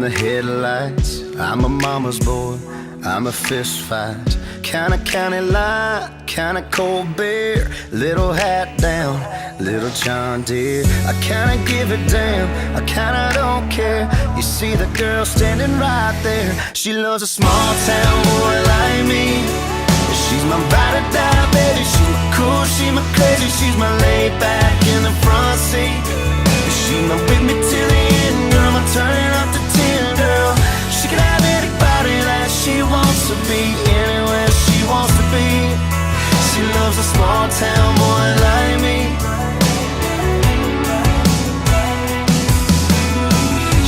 the headlights. I'm a mama's boy, I'm a fist fight. Kinda county line, kinda cold beer. Little hat down, little John Deere. I kinda give a damn, I kinda don't care. You see the girl standing right there. She loves a small town boy like me. She's my ride or die, baby. She's my cool, she's my crazy. She's my laid back in the front seat. She's my with me till the end, girl. I'm turning up to 10, girl. She can have anybody that she wants to be, anywhere she wants to be. She loves a small town boy like me.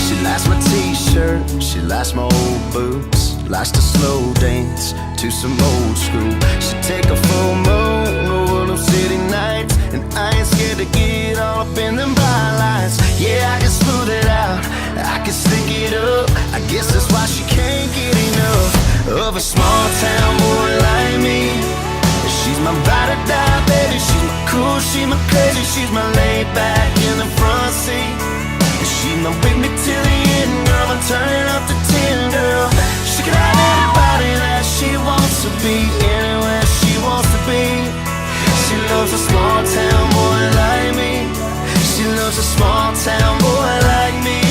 She likes my t-shirt, she likes my old boots. Likes to slow dance to some old school. She take a full moon over them city nights, and I ain't scared to get all up in them bright lights. Yeah, I can smooth it out, I can stick it up. I guess that's why she can't get enough of a small town boy like me. She's my ride or die, baby. She's my cool, she's my crazy. She's my laid back in the front seat. She's my with me till the end, girl. I'm turning up to 10, girl. She can have anybody that she wants to be, anywhere she wants to be. She loves a small town boy like me. She loves a small town boy like me.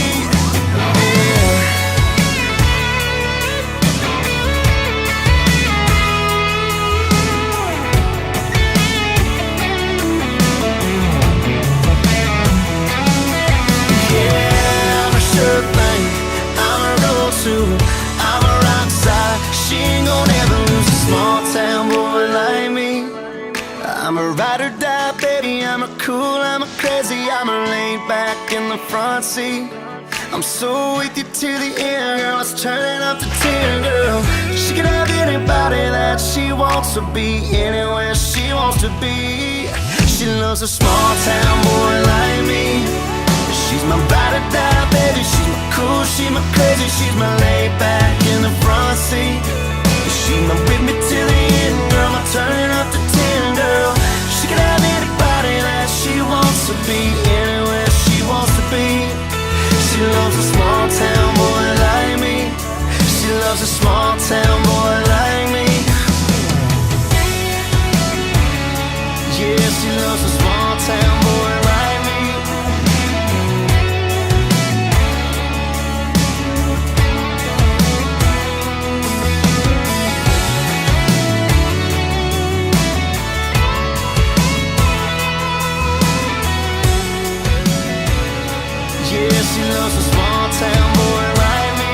I'm a rock star. She ain't gonna ever lose a small town boy like me. I'm a ride or die, baby. I'm a cool, I'm a crazy. I'm a laid back in the front seat. I'm so with you to the end, girl. Let's turn it up to 10, girl. She can have anybody that she wants to be, anywhere she wants to be. She loves a small town boy like me. She's my ride or die, baby. She's my cool, she's my crazy. She's my laid back in the front seat. She's my with me till the end, girl. I'm turning up to 10, girl. She can have anybody that she wants to be, anywhere she wants to be. She loves a small town boy like me. She loves a small town boy like me. Yeah, she loves a small town boy like me. Yeah, she loves a small town boy like me.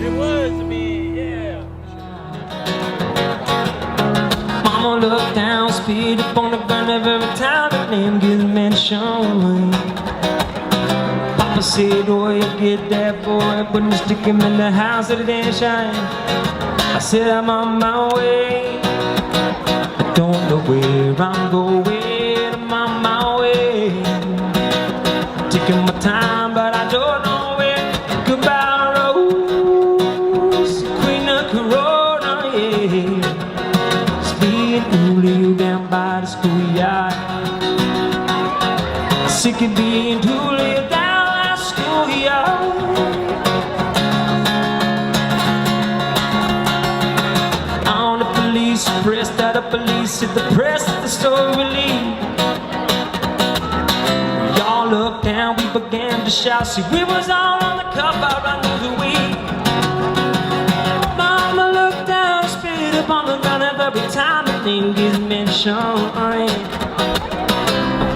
It was me, yeah. Mama looked down, speed up on the gun of every time the name gets mentioned. Papa said, oh, you get that boy, but you stick him in the house that it ain't shine. I said, I'm on my way. I don't know where I'm going, I'm on my way. Taking my time, but I don't know where. Goodbye, Rose, Queen of Corona, yeah. You down by the schoolyard. Sick of being Julia down by the schoolyard. On the police, pressed out the police at the press at the store relief. We all looked down, we began to shout. See, we was all on the cover under the week. Mama looked down, spit up on the gun of every time the name gets mentioned.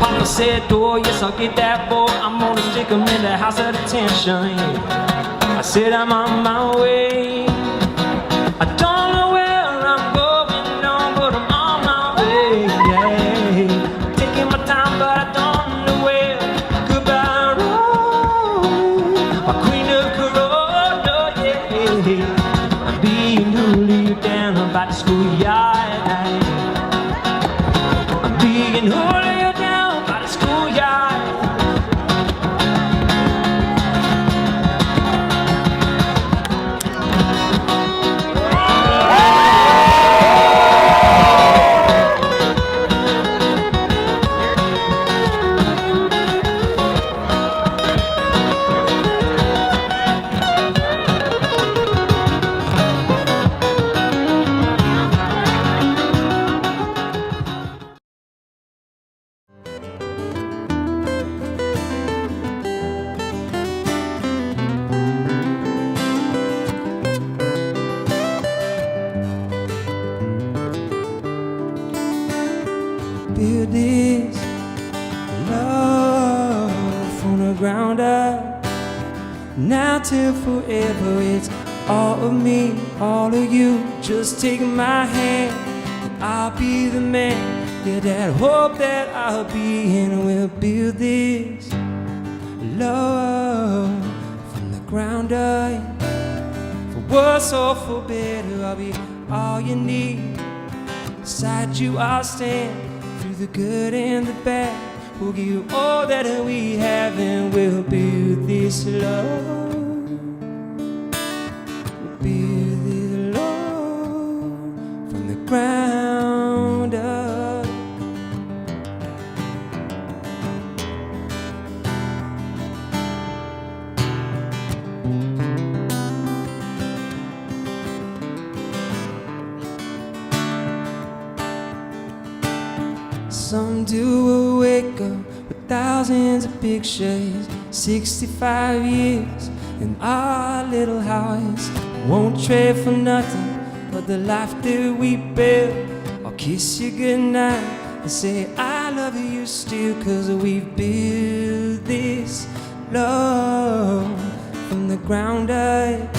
Papa said, oh yes, I'll get that boy. I'm gonna stick him in the house of detention. I said, I'm on my way. I don't know where I'm going, no, but I'm on my way, yeah. Taking my time, but I don't know where. Goodbye, Rose, my Queen of Corona, yeah. I'm being newly down by the schoolyard. I'm being holier down by the schoolyard. build this love from the ground up. Now till forever, it's all of me, all of you. Just take my hand, and I'll be the man. Yeah, that hope that I'll be, and we'll build this love from the ground up. For worse or for better, I'll be all you need. Beside you I'll stand, through the good and the bad. We'll give you all that we have, and we'll build this love. We'll build this love from the ground up. Some do wake up with thousands of big shades, 65 years in our little house. Won't trade for nothing but the life that we built. I'll kiss you goodnight and say I love you still, 'cause we've built this love from the ground up.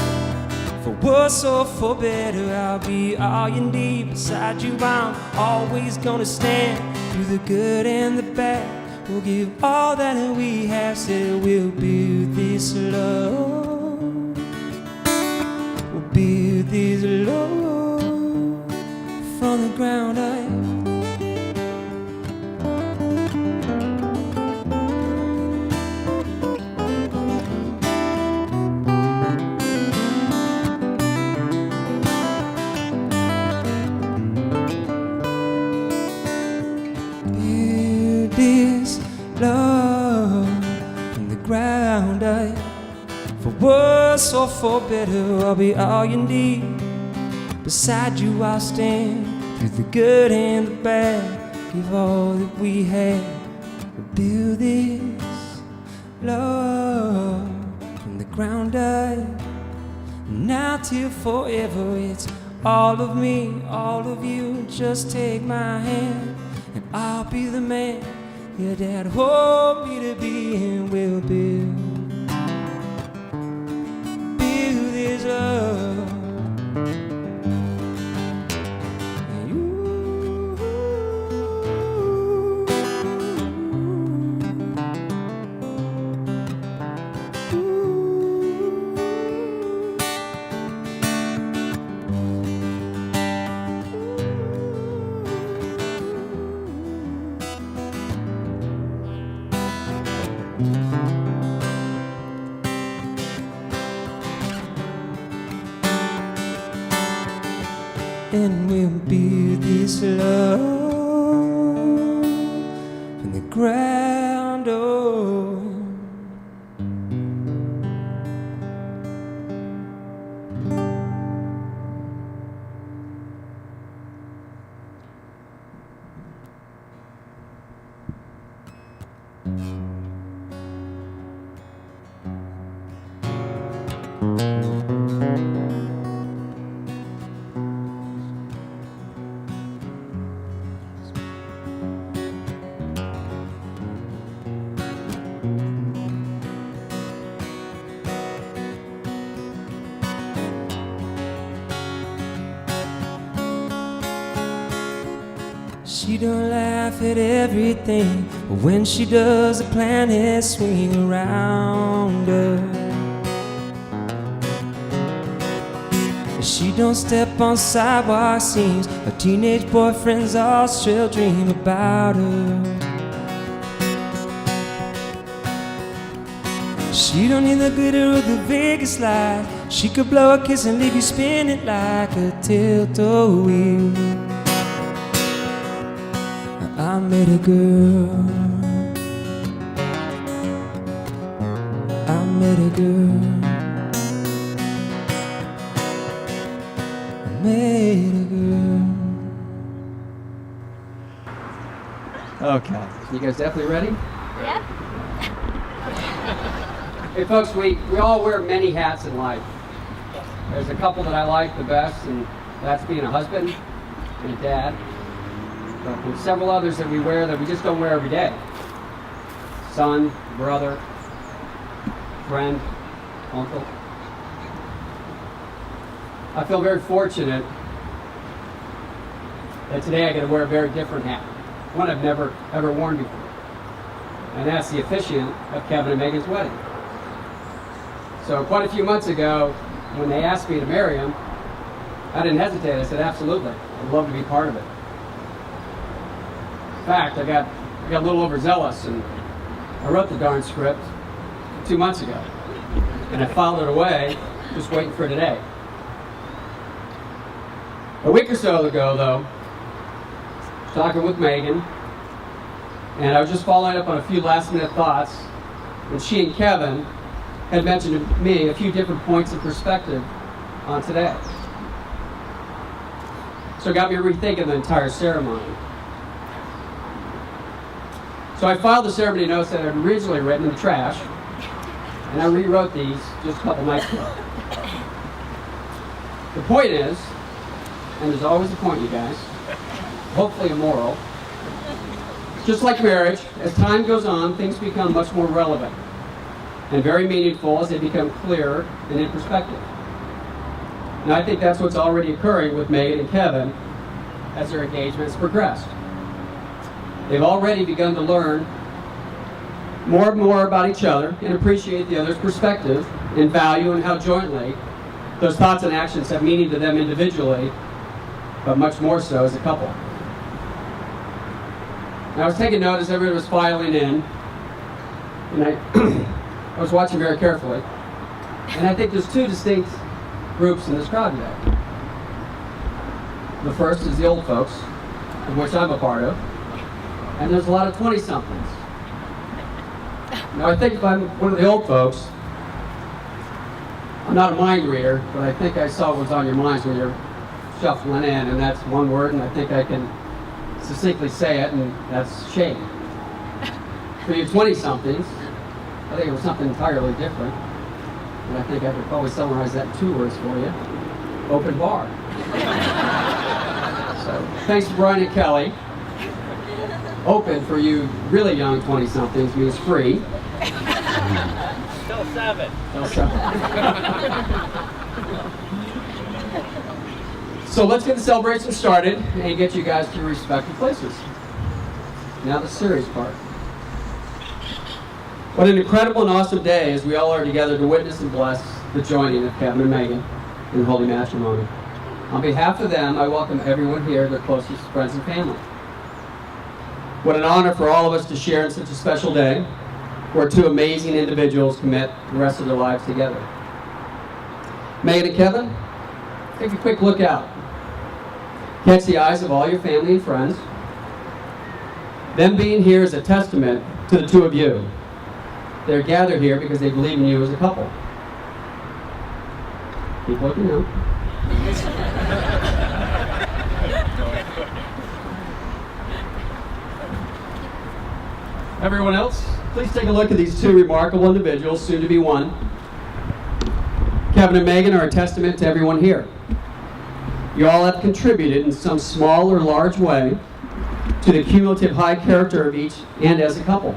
For worse or for better, I'll be all you need. Beside you I'm always gonna stand, through the good and the bad. We'll give all that we have, said we'll build this love. We'll build this love from the ground up. This love from the ground up. For worse or for better, I'll be all you need. Beside you I'll stand, through the good and the bad. Give all that we have, we'll build this love from the ground up. Now till forever, it's all of me, all of you. Just take my hand, and I'll be the man, yeah, that hold me to be, and we'll build this love. And you, and we'll build this love from the ground up. She don't laugh at everything, but when she does, the planets swing around her. She don't step on sidewalk scenes, her teenage boyfriends all still dream about her. She don't need the glitter of the Vegas light. She could blow a kiss and leave you spinning like a tilt-a-wheel. I met a girl, I met a girl, I met a girl. Okay, you guys definitely ready? Yep. Hey folks, we all wear many hats in life. There's a couple that I like the best, and that's being a husband and a dad. But there's several others that we wear that we just don't wear every day. Son, brother, friend, uncle. I feel very fortunate that today I get to wear a very different hat, one I've never ever worn before. And that's the officiant of Kevin and Megan's wedding. So quite a few months ago, when they asked me to marry them, I didn't hesitate. I said, absolutely. I'd love to be part of it. In fact, I got a little overzealous, and I wrote the darn script 2 months ago. And I filed it away, just waiting for today. A week or so ago, though, talking with Megan, and I was just following up on a few last-minute thoughts, and she and Kevin had mentioned to me a few different points of perspective on today. So it got me rethinking the entire ceremony. So I filed the ceremony notes that I had originally written in the trash, and I rewrote these just a couple nights ago. The point is, and there's always a point, you guys, hopefully a moral, just like marriage, as time goes on, things become much more relevant and very meaningful as they become clearer and in perspective. And I think that's what's already occurring with Megan and Kevin as their engagements progressed. They've already begun to learn more and more about each other and appreciate the other's perspective and value, and how jointly those thoughts and actions have meaning to them individually, but much more so as a couple. And I was taking note as everyone was filing in, and I was watching very carefully, and I think there's two distinct groups in this crowd today. The first is the old folks, of which I'm a part of, and there's a lot of 20-somethings. Now, I think if I'm one of the old folks, I'm not a mind reader, but I think I saw what's on your minds when you're shuffling in, and that's one word, and I think I can succinctly say it, and that's shame. For you 20-somethings, I think it was something entirely different, and I think I could probably summarize that in 2 words for you: open bar. So, thanks to Brian and Kelly. Open for you really young 20-somethings means free. Till 7. Till 7. So let's get the celebration started and get you guys to your respective places. Now the serious part. What an incredible and awesome day as we all are together to witness and bless the joining of Kevin and Megan in holy matrimony. On behalf of them, I welcome everyone here, their closest friends and family. What an honor for all of us to share in such a special day, where two amazing individuals commit the rest of their lives together. Megan and Kevin, take a quick look out. Catch the eyes of all your family and friends. Them being here is a testament to the two of you. They're gathered here because they believe in you as a couple. Keep looking out. Everyone else, please take a look at these two remarkable individuals, soon to be one. Kevin and Megan are a testament to everyone here. You all have contributed in some small or large way to the cumulative high character of each and as a couple.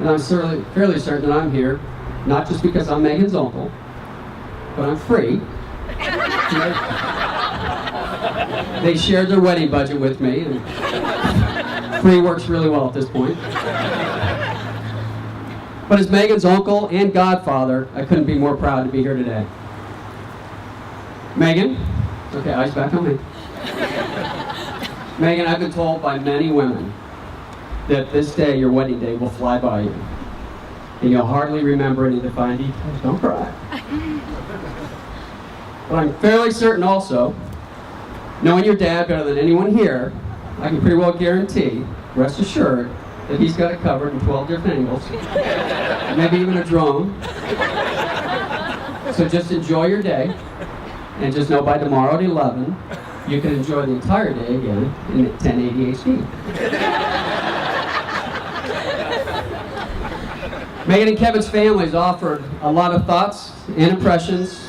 And I'm fairly certain that I'm here, not just because I'm Megan's uncle, but I'm free. They shared their wedding budget with me, and free works really well at this point. But as Megan's uncle and godfather, I couldn't be more proud to be here today. Megan, okay, eyes back on me. Megan, I've been told by many women that this day, your wedding day, will fly by you. And you'll hardly remember any of the fine details. Don't cry. But I'm fairly certain also, knowing your dad better than anyone here, I can pretty well guarantee, rest assured, that he's got it covered in 12 different angles. Maybe even a drone. So just enjoy your day, and just know by tomorrow at 11, you can enjoy the entire day again in 1080 HD. Megan and Kevin's families offered a lot of thoughts and impressions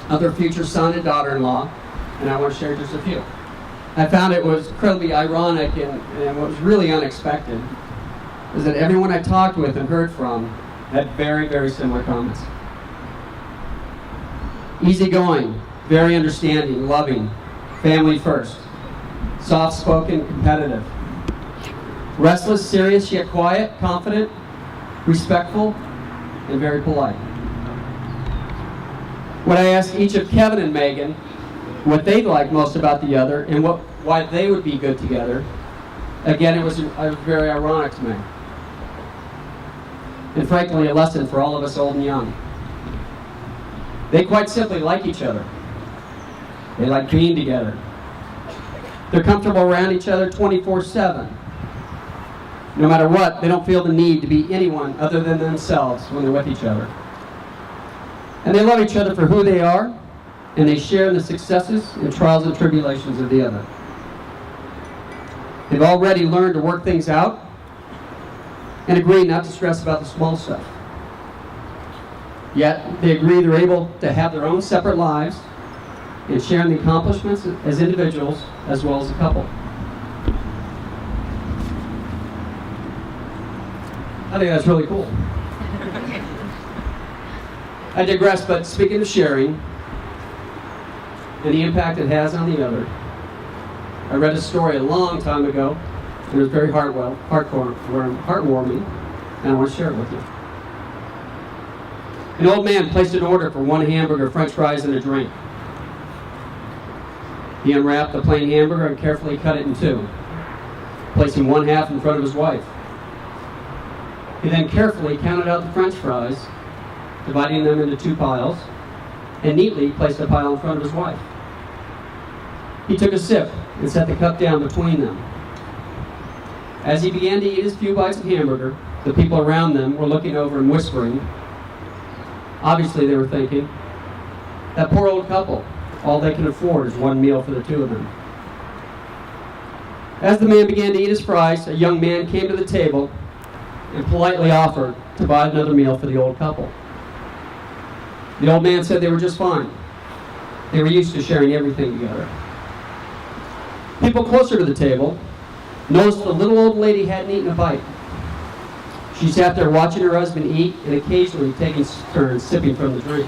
of their future son and daughter-in-law, and I want to share just a few. I found it was incredibly ironic and what was really unexpected is that everyone I talked with and heard from had very, very similar comments. Easygoing, very understanding, loving, family first, soft-spoken, competitive, restless, serious, yet quiet, confident, respectful, and very polite. When I asked each of Kevin and Megan what they liked most about the other and why they would be good together, again, it was very ironic to me. And frankly, a lesson for all of us old and young. They quite simply like each other. They like being together. They're comfortable around each other 24/7. No matter what, they don't feel the need to be anyone other than themselves when they're with each other. And they love each other for who they are, and they share in the successes and trials and tribulations of the other. They've already learned to work things out and agree not to stress about the small stuff. Yet, they agree they're able to have their own separate lives and share in the accomplishments as individuals as well as a couple. I think that's really cool. I digress, but speaking of sharing and the impact it has on the other, I read a story a long time ago, and it was very heartwarming, and I want to share it with you. An old man placed an order for 1 hamburger, french fries, and a drink. He unwrapped the plain hamburger and carefully cut it in 2, placing 1/2 in front of his wife. He then carefully counted out the french fries, dividing them into 2 piles, and neatly placed a pile in front of his wife. He took a sip and set the cup down between them. As he began to eat his few bites of hamburger, the people around them were looking over and whispering. Obviously, they were thinking, that poor old couple, all they can afford is 1 meal for the 2 of them. As the man began to eat his fries, a young man came to the table and politely offered to buy another meal for the old couple. The old man said they were just fine. They were used to sharing everything together. People closer to the table noticed the little old lady hadn't eaten a bite. She sat there watching her husband eat and occasionally taking turns sipping from the drink.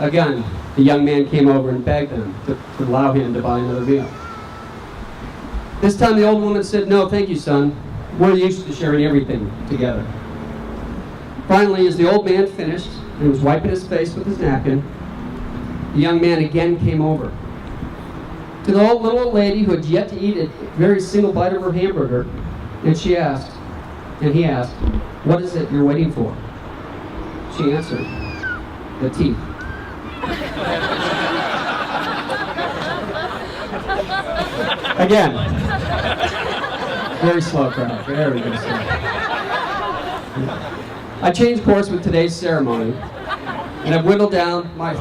Again, the young man came over and begged them to allow him to buy another meal. This time the old woman said, "No, thank you, son. We're used to sharing everything together." Finally, as the old man finished and was wiping his face with his napkin, the young man again came over. To the little old lady who had yet to eat a very single bite of her hamburger, and he asked, "What is it you're waiting for?" She answered, "The teeth." Again, very slow crowd, very slow. I changed course with today's ceremony, and I've whittled down my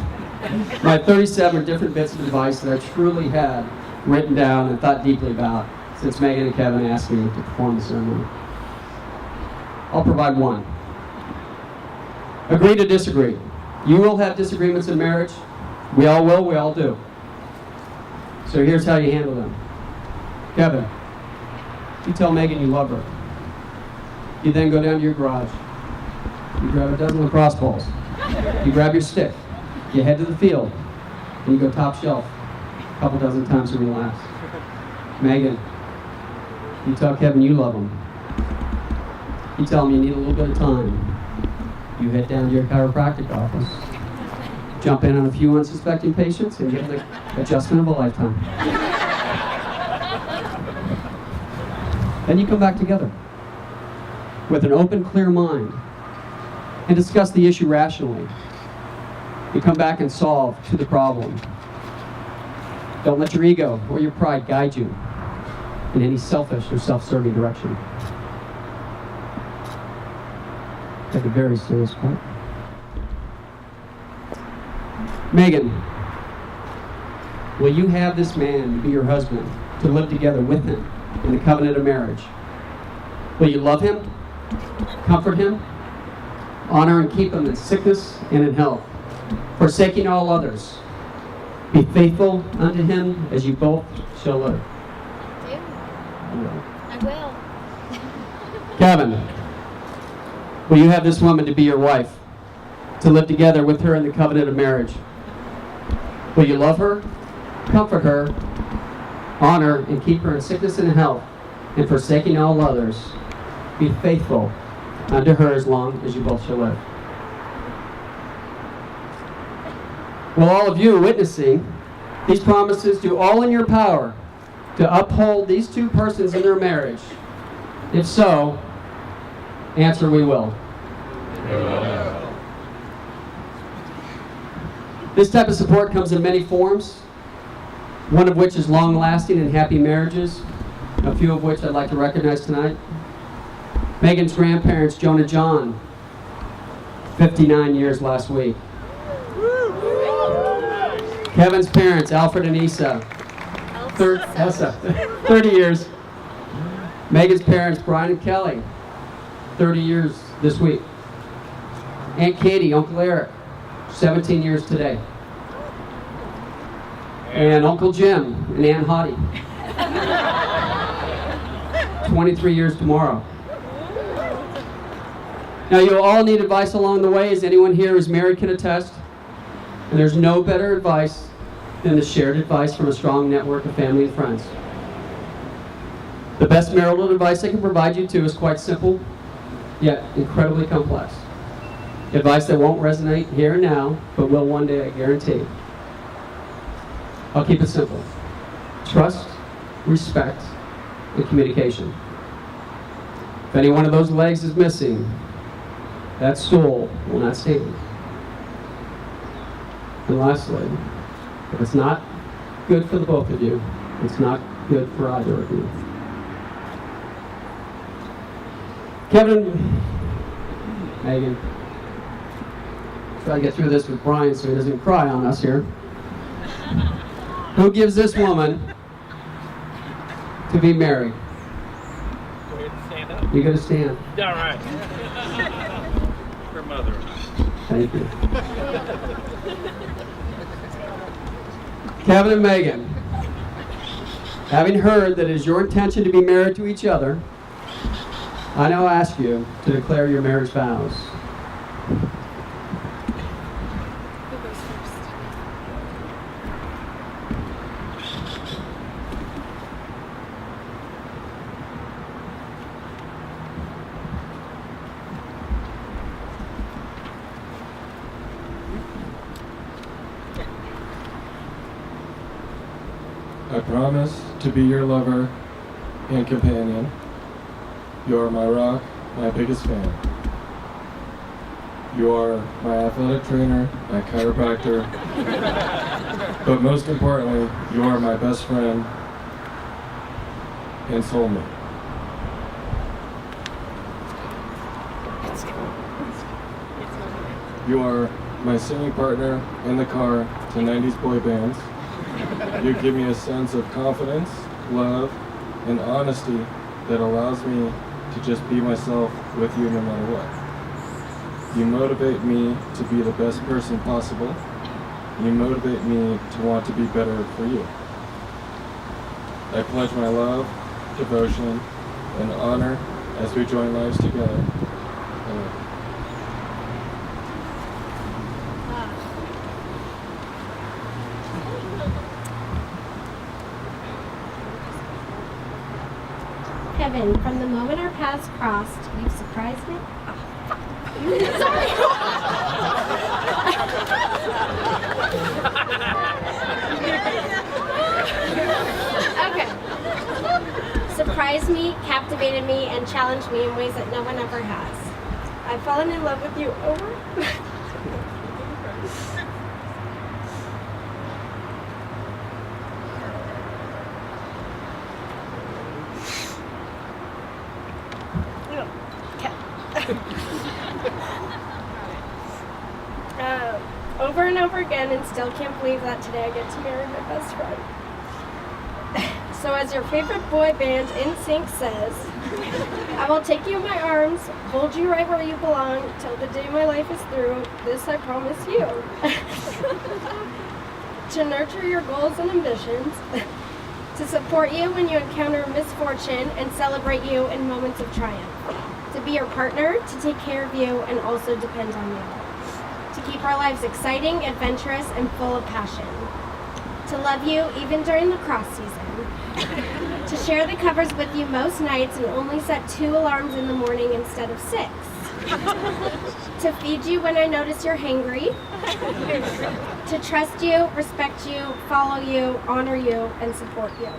37 different bits of advice that I truly had written down and thought deeply about since Megan and Kevin asked me to perform the ceremony. I'll provide one. Agree to disagree. You will have disagreements in marriage. We all will, we all do. So here's how you handle them. Kevin, you tell Megan you love her. You then go down to your garage. You grab a dozen lacrosse balls. You grab your stick. You head to the field. And you go top shelf a couple dozen times to relax. Megan, you tell Kevin you love him. You tell him you need a little bit of time. You head down to your chiropractic office. Jump in on a few unsuspecting patients and get the adjustment of a lifetime. Then you come back together with an open, clear mind and discuss the issue rationally. You come back and solve to the problem. Don't let your ego or your pride guide you in any selfish or self-serving direction. Take a very serious part. Megan, will you have this man be your husband, to live together with him in the covenant of marriage? Will you love him, comfort him, honor and keep him in sickness and in health, forsaking all others, Be faithful unto him as you both shall live. I will. Kevin, will you have this woman to be your wife, to live together with her in the covenant of marriage? Will you love her, comfort her, honor and keep her in sickness and health, and forsaking all others, be faithful unto her as long as you both shall live? Will all of you witnessing these promises do all in your power to uphold these two persons in their marriage? If so, answer, we will. This type of support comes in many forms, one of which is long-lasting and happy marriages, a few of which I'd like to recognize tonight. Megan's grandparents, Joan and John, 59 years last week. Kevin's parents, Alfred and Issa, 30 years. Megan's parents, Brian and Kelly, 30 years this week. Aunt Katie, Uncle Eric, 17 years today. And Uncle Jim and Aunt Hottie, 23 years tomorrow. Now, you'll all need advice along the way, as anyone here who's married can attest. And there's no better advice than the shared advice from a strong network of family and friends. The best marital advice I can provide you to is quite simple, yet incredibly complex. Advice that won't resonate here and now, but will one day, I guarantee. I'll keep it simple. Trust, respect, and communication. If any one of those legs is missing, that stool will not stand. And lastly, if it's not good for the both of you, it's not good for either of you. Kevin, Megan, try to get through this with Brian so he doesn't cry on us here. Who gives this woman to be married? Go ahead and stand up. You gotta stand. All right. Her mother. Thank you. Kevin and Megan, having heard that it is your intention to be married to each other, I now ask you to declare your marriage vows. Who goes first? I promise to be your lover and companion. You are my rock, my biggest fan. You are my athletic trainer, my chiropractor, but most importantly, you are my best friend and soulmate. You are my singing partner in the car to 90s boy bands. You give me a sense of confidence, love, and honesty that allows me to just be myself with you no matter what. You motivate me to be the best person possible. You motivate me to want to be better for you. I pledge my love, devotion, and honor as we join lives together. Kevin, from the moment our paths crossed, you've surprised me. Sorry. Okay. Surprised me, captivated me, and challenged me in ways that no one ever has. I've fallen in love with you over. Over and over again, and still can't believe that today I get to marry my best friend. So as your favorite boy band, NSYNC, says, I will take you in my arms, hold you right where you belong, till the day my life is through. This I promise you. to nurture your goals and ambitions, to support you when you encounter misfortune and celebrate you in moments of triumph, to be your partner, to take care of you and also depend on you, to keep our lives exciting, adventurous, and full of passion, to love you even during the cross season, to share the covers with you most nights and only set 2 alarms in the morning instead of 6, to feed you when I notice you're hangry, to trust you, respect you, follow you, honor you, and support you,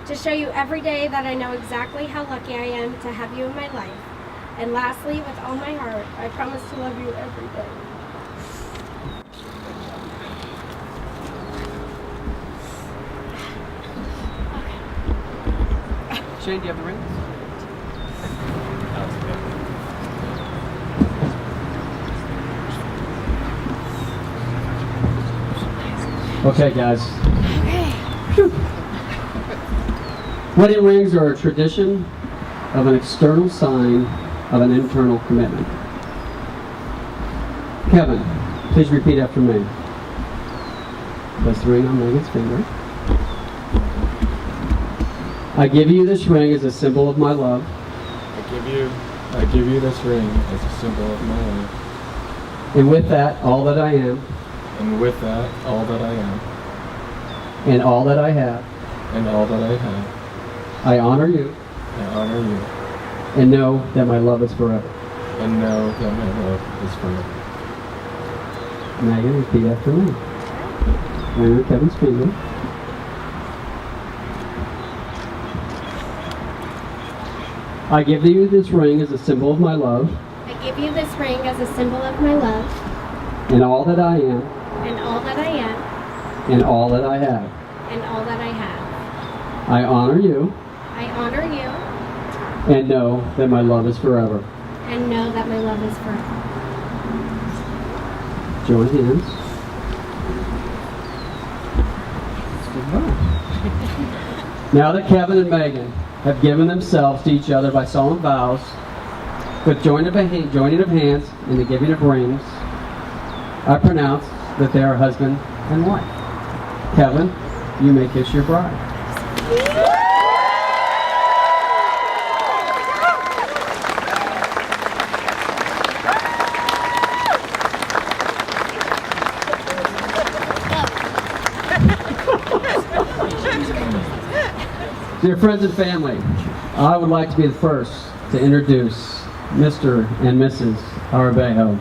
to show you every day that I know exactly how lucky I am to have you in my life, and lastly, with all my heart, I promise to love you every day. Shane, do you have the rings? Okay, guys. Phew. Wedding rings are a tradition of an external sign of an internal commitment. Kevin, please repeat after me. Place the ring on Megan's finger. I give you this ring as a symbol of my love. I give you this ring as a symbol of my love. And with that, all that I am. And with that, all that I am. And all that I have. And all that I have. I honor you. I honor you. And know that my love is forever. And know that my love is forever. Megan, repeat after me. Ring on Kevin's finger. I give you this ring as a symbol of my love. I give you this ring as a symbol of my love, And all that I am. and all that I am, And all that I have. and all that I have. I honor you. I honor you, And know that my love is forever. and know that my love is forever. Join hands. Now that Kevin and Megan have given themselves to each other by solemn vows, with joining of hands and the giving of rings, I pronounce that they are husband and wife. Kevin, you may kiss your bride. Dear friends and family, I would like to be the first to introduce Mr. and Mrs. Arabejo.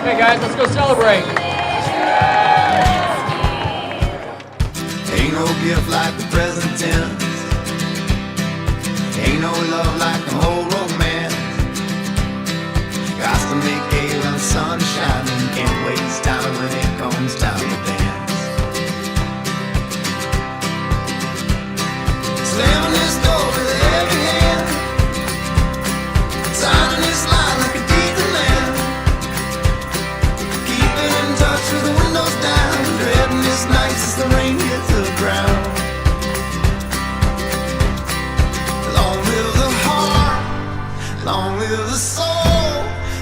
Hey guys, let's go celebrate. Ain't no gift like the present tense. Ain't no love like the whole romance. Got to make hay when the sun is shining. Can't waste time when it comes time to dance. Slamming this door with a heavy hand. Signing this line like a deed to land. Keeping in touch with the windows down. Dreading this night as the rain hits the ground. Long live the heart, long live the soul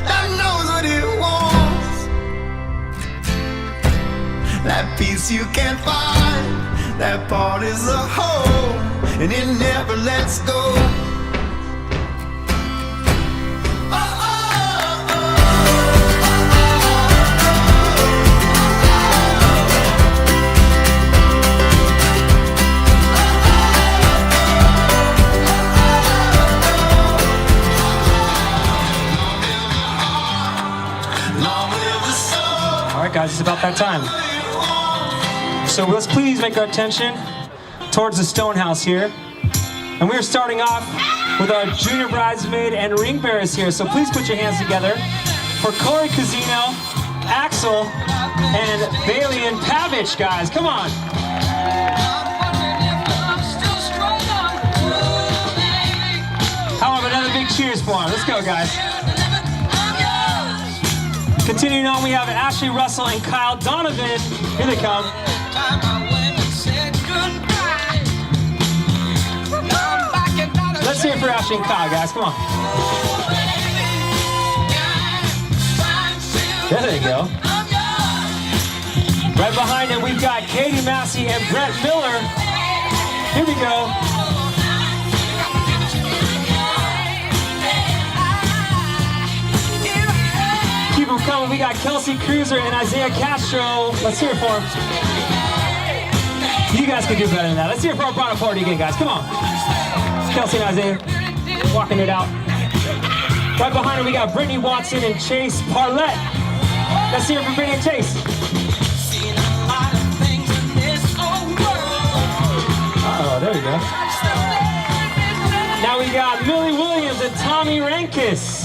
that knows what it wants. That peace you can't find, that part is a whole, and it never lets go. All right, guys, it's about that time. So let's please make our attention towards the stone house here. And we're starting off with our junior bridesmaid and ring bearers here. So please put your hands together for Corey Casino, Axel, and Bailey and Pavich, guys. Come on. How about another big cheers for them? Let's go, guys. Continuing on, we have Ashley Russell and Kyle Donovan. Here they come. Let's hear it for Ashley and Kyle, guys. Come on. There they go. Right behind them, we've got Katie Massey and Brett Miller. Here we go. Keep them coming. We got Kelsey Cruiser and Isaiah Castro. Let's hear it for them. You guys can do better than that. Let's hear it for our bridal party again, guys. Come on. Kelsey and Isaiah walking it out. Right behind them, we got Brittany Watson and Chase Parlett. Let's hear it for Brittany and Chase. Oh, there we go. Now we got Millie Williams and Tommy Rankis.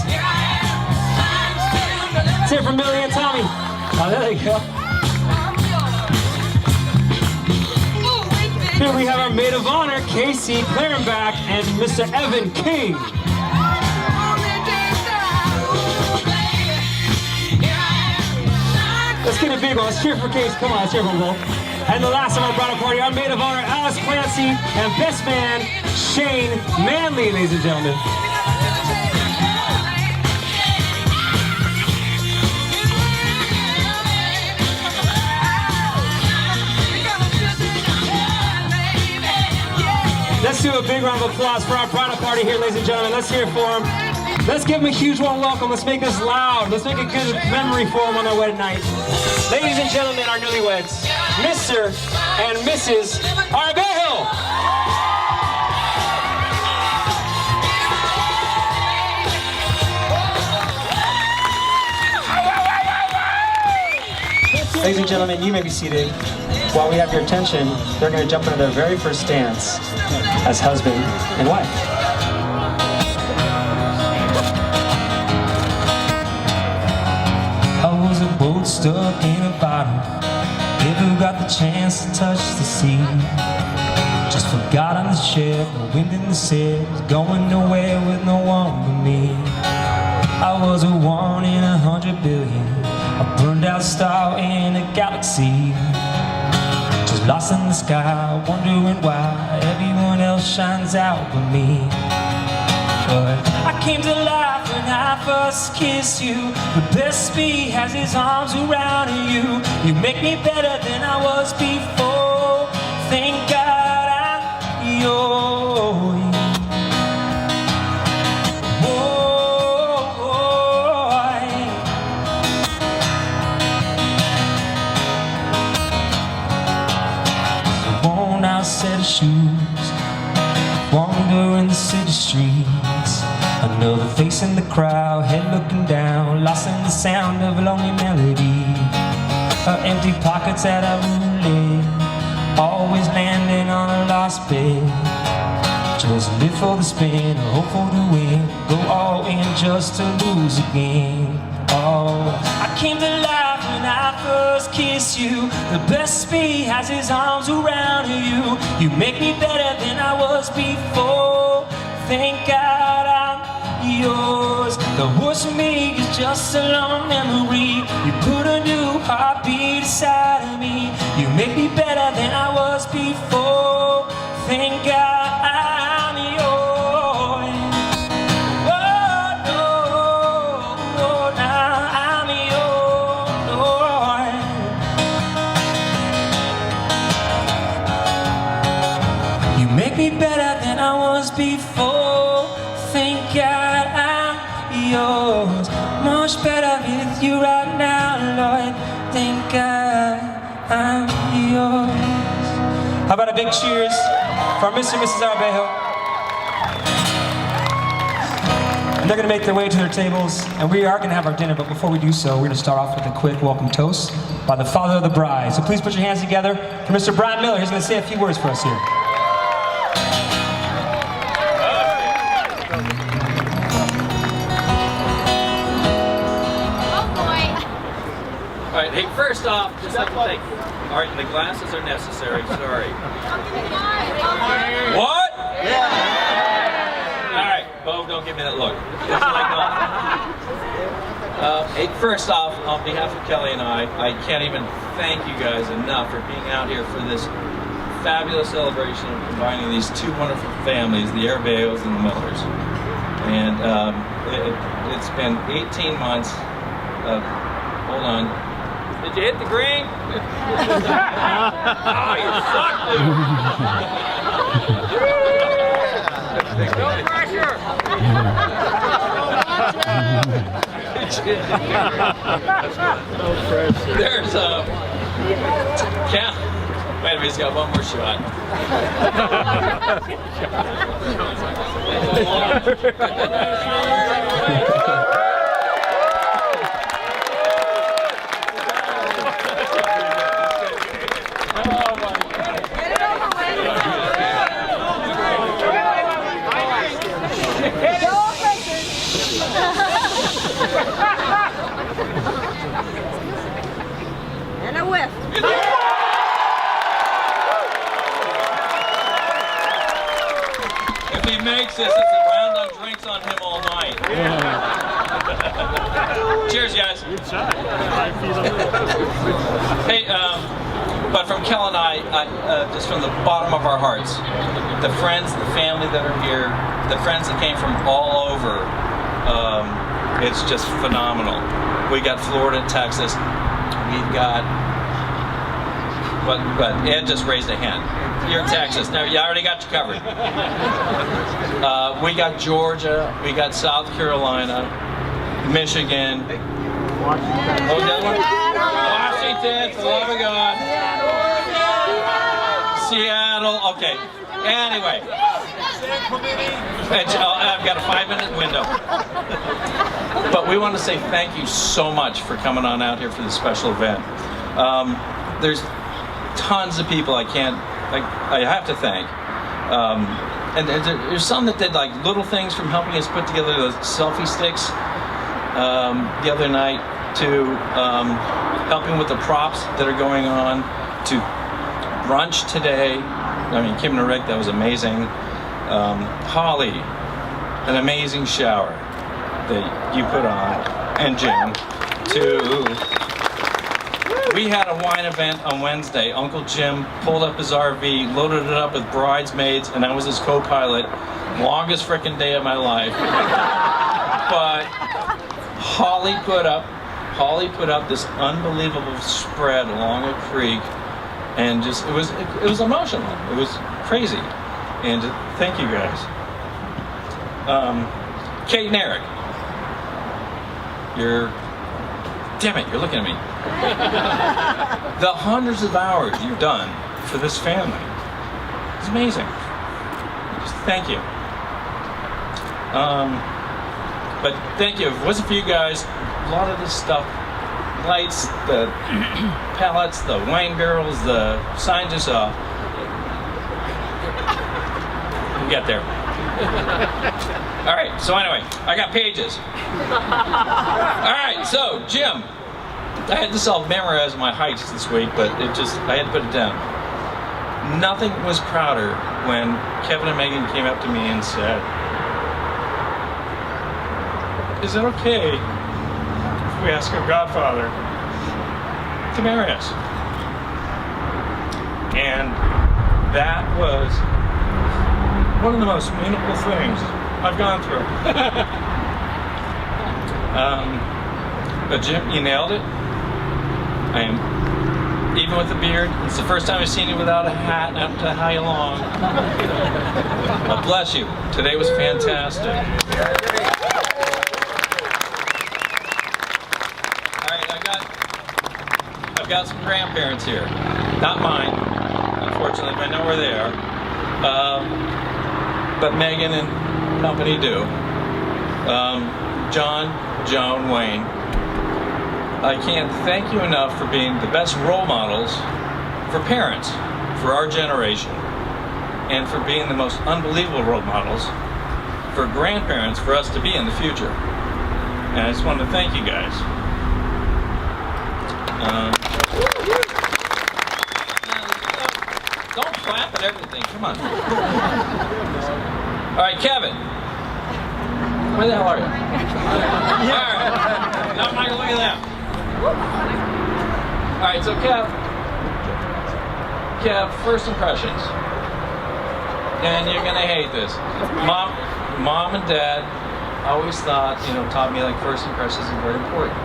Let's hear it for Millie and Tommy. Oh, there they go. Here we have our maid of honor, Casey Clarenbach and Mr. Evan King. Let's get a big one. Let's cheer for Casey. Come on, let's cheer for them both. And the last of our bridal party, our maid of honor, Alice Clancy, and best man, Shane Manley, ladies and gentlemen. Let's do a big round of applause for our bridal party here, ladies and gentlemen. Let's hear it for them. Let's give them a huge warm welcome. Let's make this loud. Let's make a good memory for them on their wedding night. Ladies and gentlemen, our newlyweds, Mr. and Mrs. Arbejo. Ladies and gentlemen, you may be seated. While we have your attention, they're going to jump into their very first dance as husband and wife. I was a boat stuck in a bottle, never got the chance to touch the sea. Just forgot on the ship, the wind in the sails, going nowhere with no one but me. I was a 1 in 100 billion, a burned out star in a galaxy. Just lost in the sky, wondering why everyone else shines out but me. But I came to life when I first kissed you. The best me has his arms around you. You make me better than I was before. Thank God I'm yours. Set of shoes, wander in the city streets. Another face in the crowd, head looking down, lost in the sound of a lonely melody. Her empty pockets at a roulette, always landing on a lost bed. Just live for the spin, hope for the win, go all in just to lose again. Oh, I came to life when I first kissed you. The best me has his arms around you. You make me better than I was before. Thank God I'm yours. The worst of me is just a long memory. You put a new heartbeat inside of me. You make me better than I was before. Thank God I'm yours. Be better than I was before. Thank God I'm yours. Much better with you right now, Lord. Thank God I'm yours. How about a big cheers for Mr. and Mrs. Arbejo? And they're going to make their way to their tables, and we are going to have our dinner, but before we do so, we're going to start off with a quick welcome toast by the father of the bride. So please put your hands together for Mr. Brian Miller. He's going to say a few words for us here. All right, hey, first off, just like to thank. All right, the glasses are necessary. Sorry. What? All right, Bo, don't give me that look. It's like, hey, first off, on behalf of Kelly and I can't even thank you guys enough for being out here for this fabulous celebration of combining these two wonderful families, the Arabeos and the Millers. And it's been 18 months of, hold on. Did you hit the green? Oh, you suck, dude. No pressure. There's wait a minute, he's got one more shot. And a whiff. If he makes this, it's a round of drinks on him all night. Cheers, guys. Hey, but from Kel and I, just from the bottom of our hearts, the friends, the family that are here, the friends that came from all over, it's just phenomenal. We got Florida, Texas. We've got, but Ed just raised a hand. You're in Texas. No, you already got you covered. We got Georgia. We got South Carolina, Michigan. Washington. Oh, the other one? Washington, for the love of God. Seattle. Okay. Anyway. I've got a 5-minute window. But we want to say thank you so much for coming on out here for this special event. There's tons of people I have to thank. And there's some that did like little things, from helping us put together those selfie sticks the other night, to helping with the props that are going on, to brunch today. I mean, Kim and Rick, that was amazing. Holly, an amazing shower that you put on, and Jim, we had a wine event on Wednesday. Uncle Jim pulled up his RV, loaded it up with bridesmaids, and I was his co-pilot. Longest frickin' day of my life. But Holly put up this unbelievable spread along a creek, and just it was emotional. It was crazy. And thank you guys. Kate and Eric, you're looking at me. The hundreds of hours you've done for this family, it's amazing. Just thank you. But thank you. If it wasn't for you guys, a lot of this stuff, lights, the pallets, the wine barrels, the signs you saw, we'll get there. All right, so anyway, I got pages. All right, so Jim, I had to self-memorize my heights this week, but I had to put it down. Nothing was prouder when Kevin and Megan came up to me and said, "Is it okay if we ask our godfather to marry us?" And that was one of the most meaningful things I've gone through. But Jim, you nailed it. I am, even with the beard, it's the first time I've seen you without a hat, not to how you long. Well, bless you. Today was fantastic. All right, I've got some grandparents here. Not mine, unfortunately, but I know where they are. But Megan and company do. John, Joan, Wayne. I can't thank you enough for being the best role models for parents, for our generation, and for being the most unbelievable role models for grandparents for us to be in the future. And I just wanted to thank you guys. Don't clap at everything. Come on. All right, Kevin. Where the hell are you? All right. Now, Michael, look at that. All right, so Kev, first impressions. And you're gonna hate this. Mom and Dad always taught me like first impressions are very important.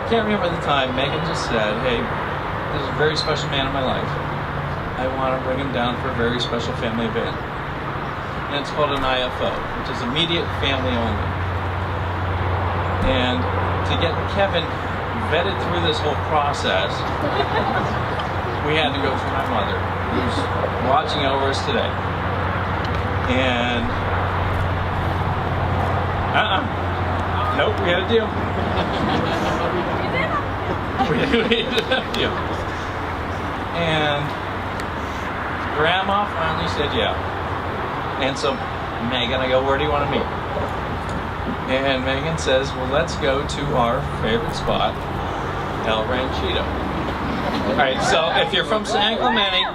Can't remember the time Megan just said, "Hey, there's a very special man in my life. I want to bring him down for a very special family event." And it's called an IFO, which is immediate family only. And to get Kevin vetted through this whole process, we had to go through my mother, who's watching over us today. And nope, we had a deal. we had a deal. And Grandma finally said yeah. And so Megan, I go, "Where do you want to meet?" And Megan says, "Well, let's go to our favorite spot, El Ranchito." All right, so if you're from San Clemente,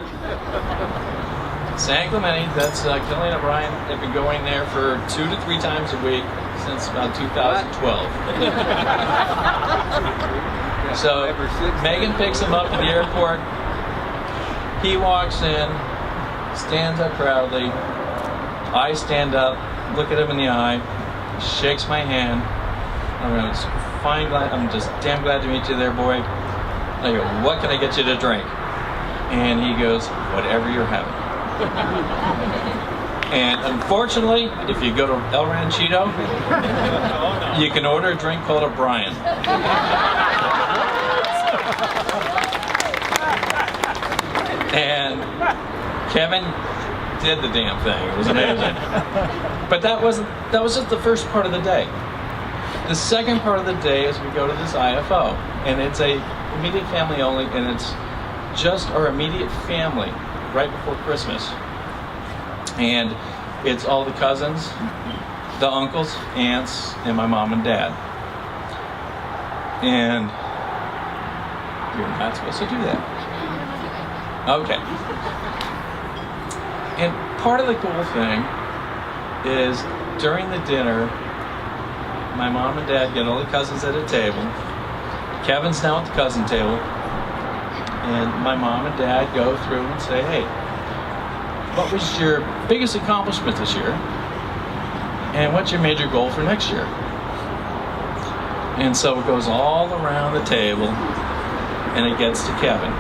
that's Kelly and Brian have been going there for 2 to 3 times a week since about 2012. So Megan picks him up at the airport. He walks in, stands up proudly. I stand up, look at him in the eye, shakes my hand. I'm just damn glad to meet you there, boy. I go, "What can I get you to drink?" And he goes, "Whatever you're having." And unfortunately, if you go to El Ranchito, you can order a drink called a Brian. And Kevin did the damn thing. It was amazing. But that was just the first part of the day. The second part of the day is we go to this IFO, and it's a immediate family only, and it's just our immediate family right before Christmas. And it's all the cousins, the uncles, aunts, and my mom and dad. And you're not supposed to do that. Okay. And part of the cool thing is during the dinner, my mom and dad get all the cousins at a table. Kevin's now at the cousin table. And my mom and dad go through and say, "Hey, what was your biggest accomplishment this year? And what's your major goal for next year?" And so it goes all around the table, and it gets to Kevin.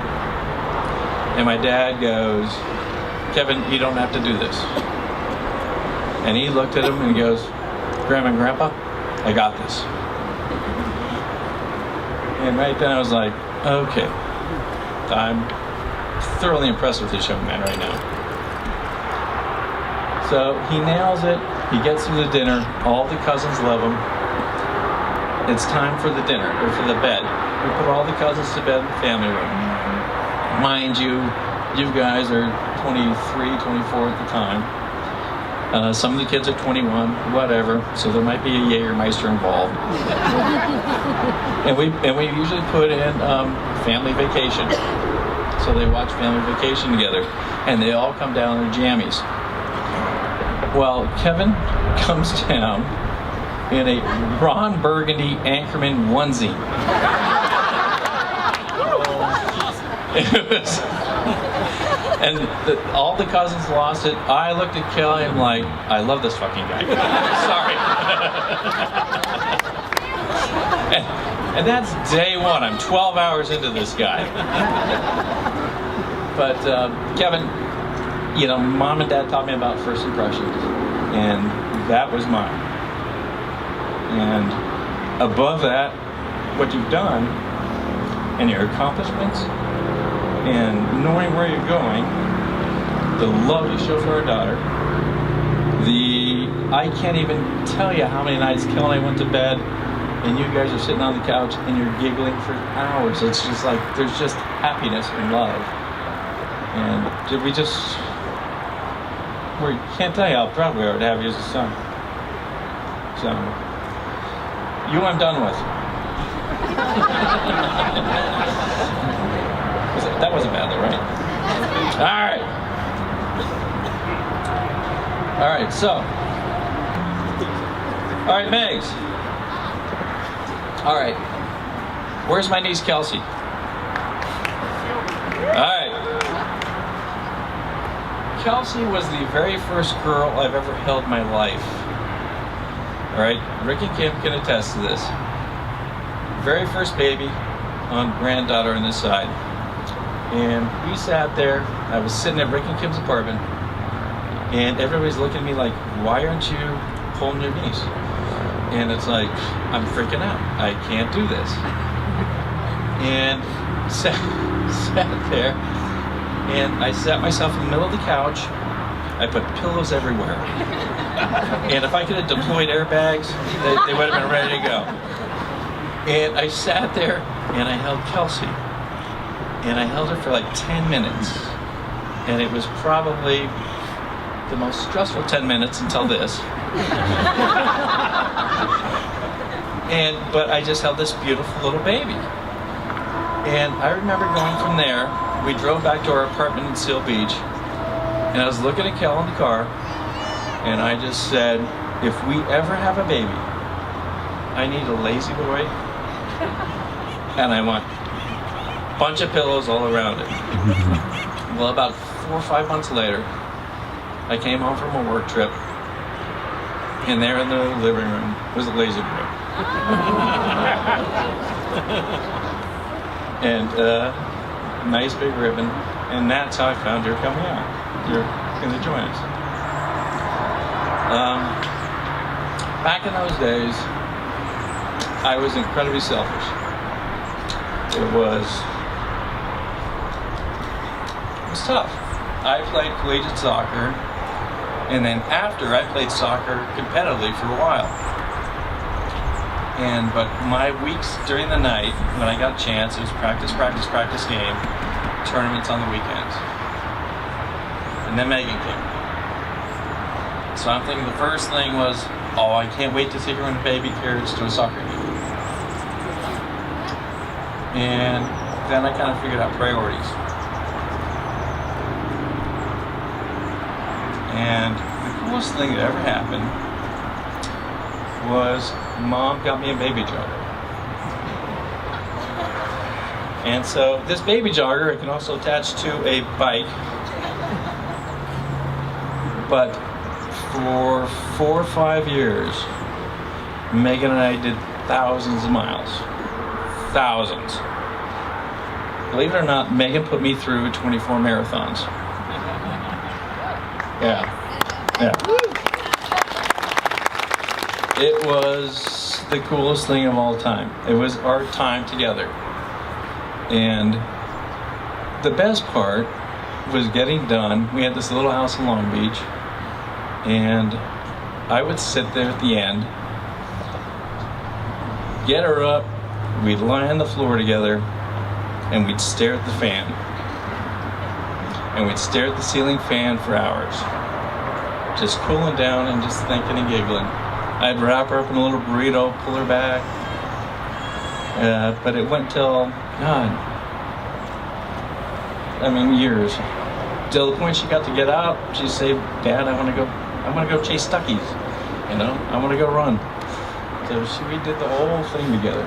And my dad goes, "Kevin, you don't have to do this." And he looked at him and he goes, "Grandma and Grandpa, I got this." And right then I was like, okay, I'm thoroughly impressed with this young man right now. So he nails it. He gets through the dinner. All the cousins love him. It's time for the dinner, or for the bed. We put all the cousins to bed in the family room. Mind you, you guys are 23, 24 at the time. Some of the kids are 21, whatever. So there might be a Jägermeister involved. and we usually put in family vacation. So they watch family vacation together, and they all come down in their jammies. Well, Kevin comes down in a Ron Burgundy Anchorman onesie. It was, and all the cousins lost it. I looked at Kelly and I'm like, I love this fucking guy. Sorry. and that's day one. I'm 12 hours into this guy. But Kevin, Mom and Dad taught me about first impressions, and that was mine. And above that, what you've done and your accomplishments and knowing where you're going, the love you show for our daughter, I can't even tell you how many nights Kelly and I went to bed and you guys are sitting on the couch and you're giggling for hours. It's just like, there's just happiness and love. And we can't tell you how proud we are to have you as a son. So, you I'm done with. That wasn't bad though, right? All right, so. All right, Megs. All right. Where's my niece, Kelsey? All right. Kelsey was the very first girl I've ever held in my life. All right, Rick and Kim can attest to this. Very first baby on granddaughter on this side. And we sat there, I was sitting at Rick and Kim's apartment, and everybody's looking at me like, why aren't you holding your niece? And it's like, I'm freaking out. I can't do this. And sat there, and I sat myself in the middle of the couch. I put pillows everywhere. And if I could have deployed airbags, they would have been ready to go. And I sat there, and I held Kelsey. And I held her for like 10 minutes. And it was probably the most stressful 10 minutes until this. But I just held this beautiful little baby. And I remember going from there, we drove back to our apartment in Seal Beach, and I was looking at Kel in the car, and I just said, if we ever have a baby, I need a lazy boy, and I want a bunch of pillows all around it. Well, about 4 or 5 months later, I came home from a work trip, and there in the living room was a lazy boy. And nice big ribbon, and that's how I found you're coming out. You're gonna join us. Back in those days, I was incredibly selfish. It was tough. I played collegiate soccer, and then after I played soccer competitively for a while. But my weeks during the night, when I got a chance, it was practice game, tournaments on the weekends. And then Megan came. So I'm thinking the first thing was, oh, I can't wait to take her in a baby carriage to a soccer game. And then I kind of figured out priorities. And the coolest thing that ever happened was Mom got me a baby jogger. And so this baby jogger I can also attach to a bike. But for 4 or 5 years, Megan and I did thousands of miles. Thousands. Believe it or not, Megan put me through 24 marathons. Yeah. It was the coolest thing of all time. It was our time together. And the best part was getting done. We had this little house in Long Beach, and I would sit there at the end, get her up, we'd lie on the floor together, and we'd stare at the fan. And we'd stare at the ceiling fan for hours, just cooling down and just thinking and giggling. I'd wrap her up in a little burrito, pull her back. But it went till, years. Till the point she got to get out, she'd say, Dad, I want to go chase duckies. I want to go run. So we did the whole thing together.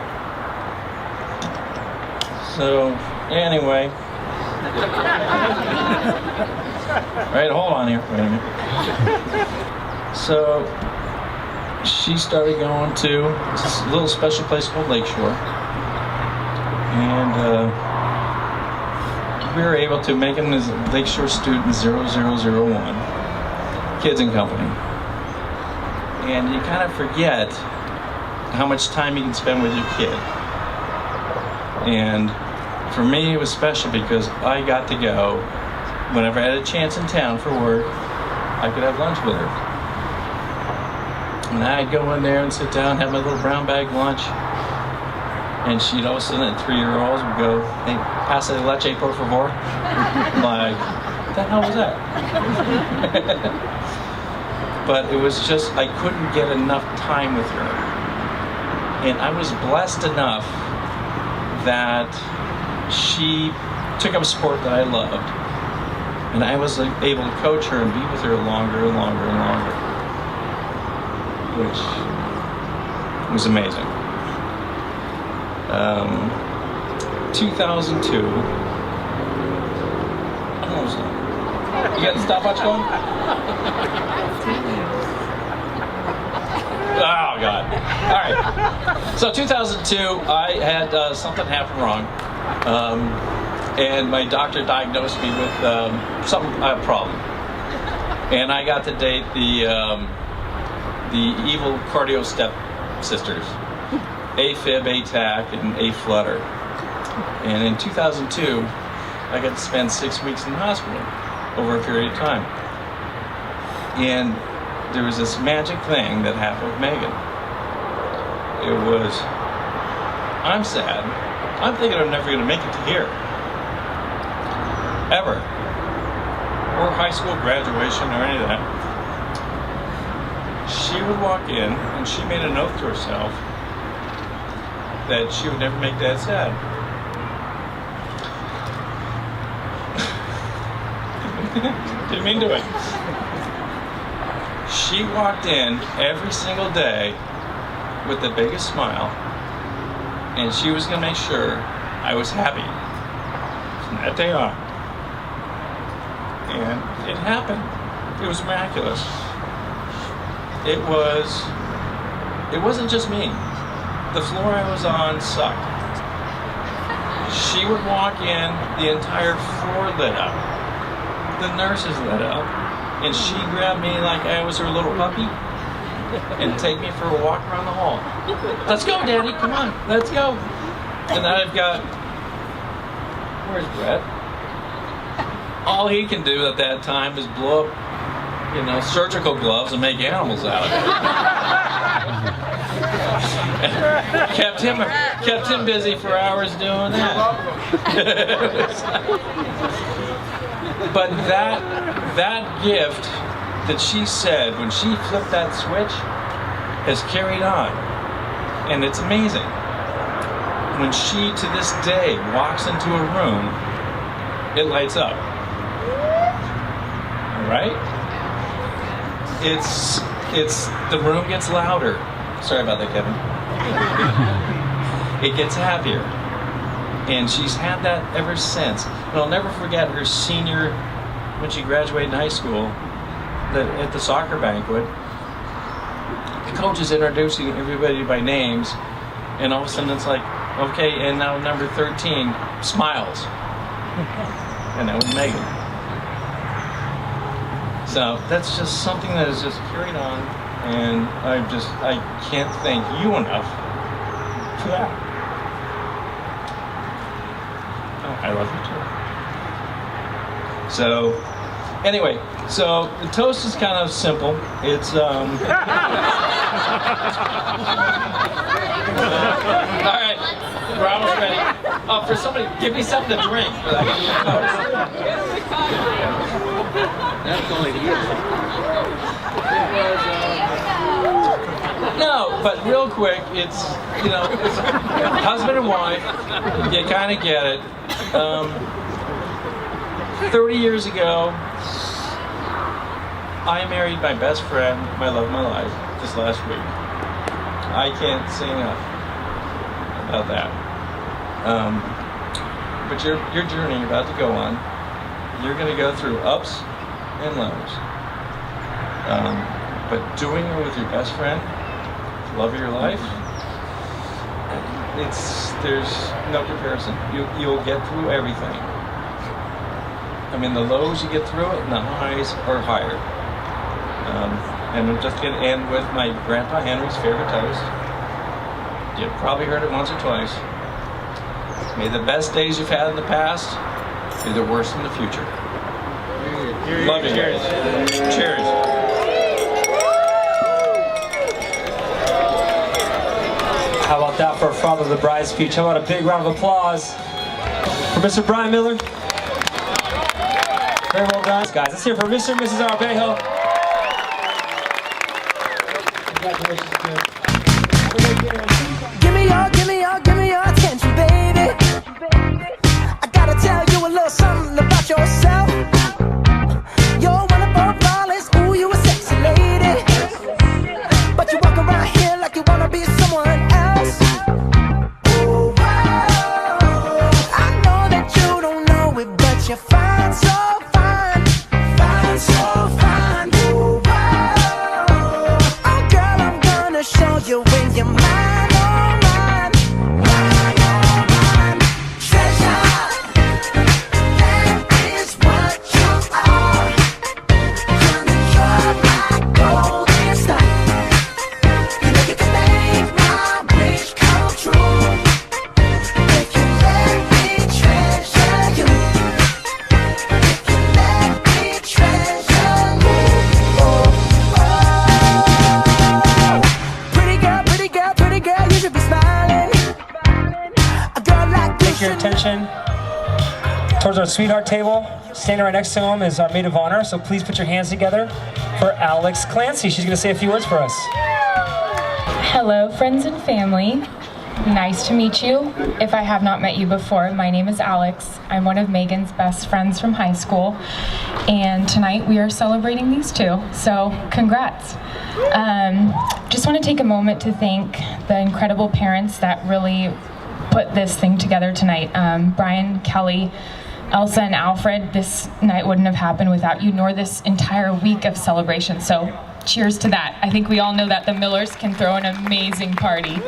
So, anyway. Right, hold on here. Wait a minute. So, she started going to this little special place called Lakeshore. And we were able to make him as Lakeshore student 0001, Kids and Company. And you kind of forget how much time you can spend with your kid. And for me, it was special because I got to go whenever I had a chance in town for work. I could have lunch with her. And I'd go in there and sit down, have my little brown bag lunch. And she'd all of a sudden, at 3-year-olds would go, hey, pasa de leche, por favor. I'm like, what the hell was that? But it was just, I couldn't get enough time with her. And I was blessed enough that she took up a sport that I loved, and I was able to coach her and be with her longer and longer and longer, which was amazing. 2002. Almost done. You got the stopwatch going? Oh, God. All right. So 2002, I had something happen wrong. And my doctor diagnosed me with a problem. And I got to date the evil cardio step sisters, AFib, ATAC, and AFlutter. And in 2002, I got to spend 6 weeks in the hospital over a period of time. And there was this magic thing that happened with Megan. It was, I'm sad. I'm thinking I'm never going to make it to here. Ever. Or high school graduation or any of that. She would walk in and she made an oath to herself that she would never make Dad sad. Didn't mean to it. She walked in every single day with the biggest smile, and she was going to make sure I was happy from that day on. And it happened. It was miraculous. It wasn't just me. The floor I was on sucked. She would walk in, the entire floor lit up. The nurses lit up, and she grabbed me like I was her little puppy and take me for a walk around the hall. Let's go, Daddy, come on, let's go. And then I've got, where's Brett? All he can do at that time is blow up, surgical gloves and make animals out of it. kept him busy for hours doing that. But that gift that she said when she flipped that switch has carried on, and it's amazing. When she to this day walks into a room, it lights up. All right? It's the room gets louder. Sorry about that, Kevin. It gets happier. And she's had that ever since. And I'll never forget her senior, when she graduated in high school, at the soccer banquet, the coach is introducing everybody by names, and all of a sudden it's like, okay, and now number 13 smiles. And that was Megan. So that's just something that is just carried on, and I can't thank you enough for that. I love you too. So, anyway, so the toast is kind of simple. It's all right, we're almost ready. For somebody, give me something to drink. But I can do a toast. That's only No, but real quick, it's it's husband and wife. You kind of get it. 30 years ago, I married my best friend, my love of my life, this last week. I can't say enough about that. But your journey you're about to go on, you're going to go through ups and lows. But doing it with your best friend, love of your life, there's no comparison. You'll get through everything. I mean, the lows you get through it, and the highs are higher. And I'm just going to end with my Grandpa Henry's favorite toast. You've probably heard it once or twice. May the best days you've had in the past be the worst in the future. Love you guys. Cheers. How about that for a Father of the Bride speech? How about a big round of applause for Mr. Brian Miller? Very well done. Guys, let's hear it for Mr. and Mrs. Arbejo. Congratulations, Give me your attention, baby. take your attention towards our sweetheart table. Standing right next to him is our maid of honor, so please put your hands together for Alex Clancy. She's gonna say a few words for us. Hello, friends and family. Nice to meet you. If I have not met you before, my name is Alex. I'm one of Megan's best friends from high school, and tonight we are celebrating these two, so congrats. Just want to take a moment to thank the incredible parents that really put this thing together tonight. Brian, Kelly, Elsa, and Alfred, this night wouldn't have happened without you, nor this entire week of celebration, so cheers to that. I think we all know that the Millers can throw an amazing party.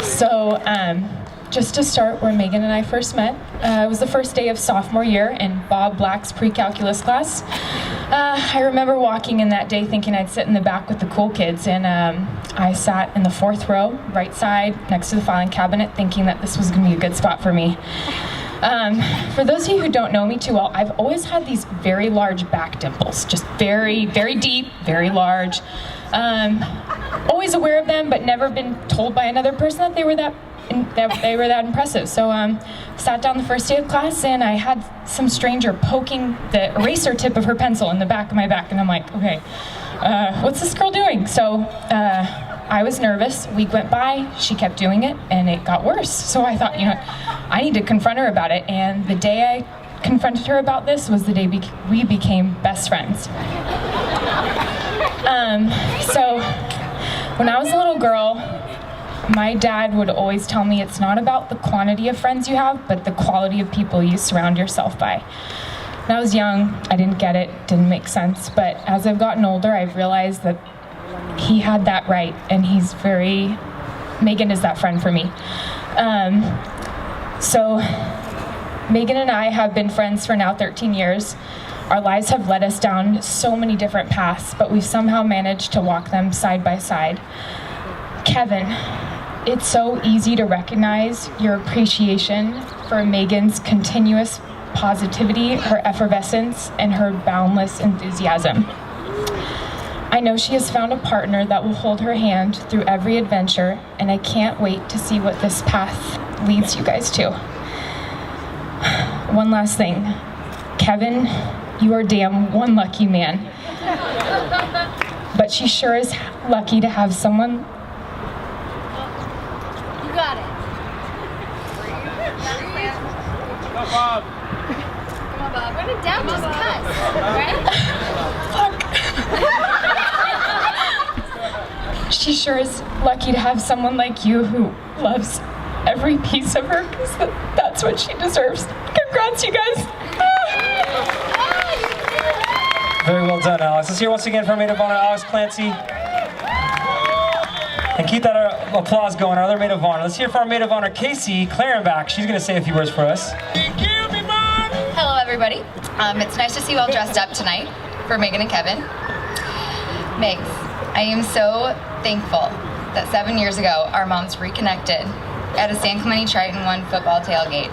So, just to start where Megan and I first met, it was the first day of sophomore year in Bob Black's pre-calculus class. I remember walking in that day thinking I'd sit in the back with the cool kids, and I sat in the 4th row, right side, next to the filing cabinet, thinking that this was going to be a good spot for me. For those of you who don't know me too well, I've always had these very large back dimples, just very, very deep, very large. Always aware of them, but never been told by another person that they were that impressive. So sat down the first day of class, and I had some stranger poking the eraser tip of her pencil in the back of my back, and I'm like, okay, what's this girl doing? So I was nervous. A week went by, she kept doing it, and it got worse. So I thought, I need to confront her about it. And the day I confronted her about this was the day we became best friends. So when I was a little girl, my dad would always tell me it's not about the quantity of friends you have, but the quality of people you surround yourself by. When I was young, I didn't get it, didn't make sense, but as I've gotten older, I've realized that he had that right, and Megan is that friend for me. So Megan and I have been friends for now 13 years. Our lives have led us down so many different paths, but we've somehow managed to walk them side by side. Kevin, it's so easy to recognize your appreciation for Megan's continuous positivity, her effervescence, and her boundless enthusiasm. I know she has found a partner that will hold her hand through every adventure, and I can't wait to see what this path leads you guys to. One last thing. Kevin, you are damn one lucky man. But she sure is lucky to have someone. You got it. Come on, Bob. Come on, Bob. Run it down, just cuss, right? She sure is lucky to have someone like you who loves every piece of her, because that's what she deserves. Congrats, you guys. Very well done, Alex. Let's hear once again from maid of honor, Alex Clancy. And keep that applause going, our other maid of honor. Let's hear from our maid of honor, Casey Clarenbach. She's gonna say a few words for us. Hello, everybody. It's nice to see you all dressed up tonight for Megan and Kevin. Megs, I am so thankful that 7 years ago, our moms reconnected at a San Clemente Triton 1 football tailgate.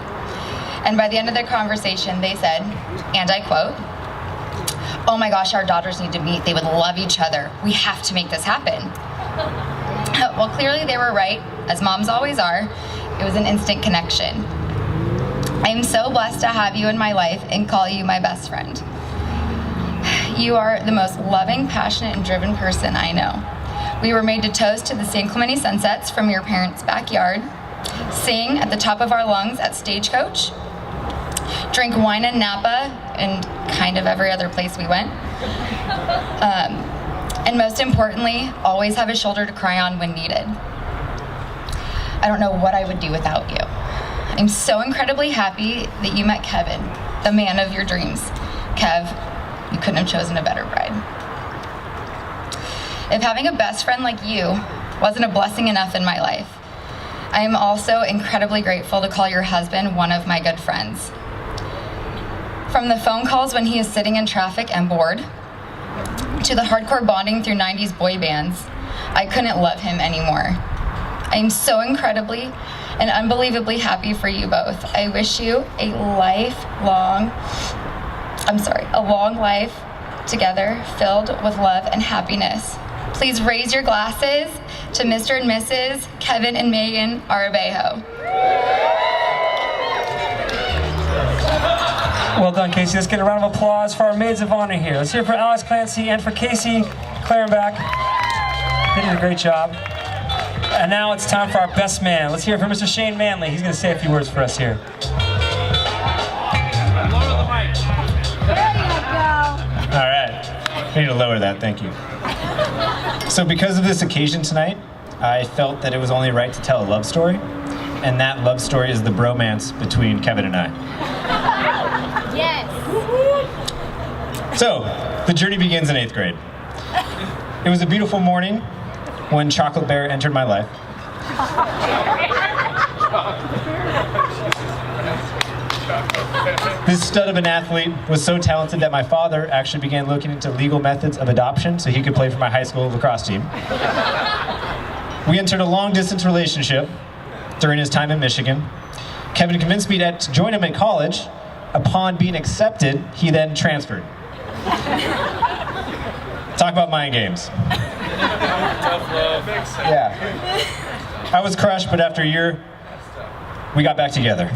And by the end of their conversation, they said, and I quote, "Oh my gosh, our daughters need to meet. They would love each other. We have to make this happen." Well, clearly they were right, as moms always are. It was an instant connection. I am so blessed to have you in my life and call you my best friend. You are the most loving, passionate, and driven person I know. We were made to toast to the San Clemente sunsets from your parents' backyard, sing at the top of our lungs at Stagecoach, drink wine in Napa and kind of every other place we went, and most importantly, always have a shoulder to cry on when needed. I don't know what I would do without you. I'm so incredibly happy that you met Kevin, the man of your dreams. Kev, you couldn't have chosen a better bride. If having a best friend like you wasn't a blessing enough in my life, I am also incredibly grateful to call your husband one of my good friends. From the phone calls when he is sitting in traffic and bored, to the hardcore bonding through 90s boy bands, I couldn't love him anymore. I am so incredibly and unbelievably happy for you both. I wish you a long life together filled with love and happiness. Please raise your glasses to Mr. and Mrs. Kevin and Megan Arabejo. Well done, Casey. Let's get a round of applause for our maids of honor here. Let's hear it for Alex Clancy and for Casey Clarenbach. They did a great job. And now it's time for our best man. Let's hear it for Mr. Shane Manley. He's going to say a few words for us here. Lower the mic. All right. I need to lower that, thank you. So because of this occasion tonight, I felt that it was only right to tell a love story. And that love story is the bromance between Kevin and I. Yes. So, the journey begins in 8th grade. It was a beautiful morning when Chocolate Bear entered my life. This stud of an athlete was so talented that my father actually began looking into legal methods of adoption so he could play for my high school lacrosse team. We entered a long-distance relationship during his time in Michigan. Kevin convinced me to join him in college. Upon being accepted, he then transferred. Talk about mind games. Yeah. I was crushed, but after a year, we got back together.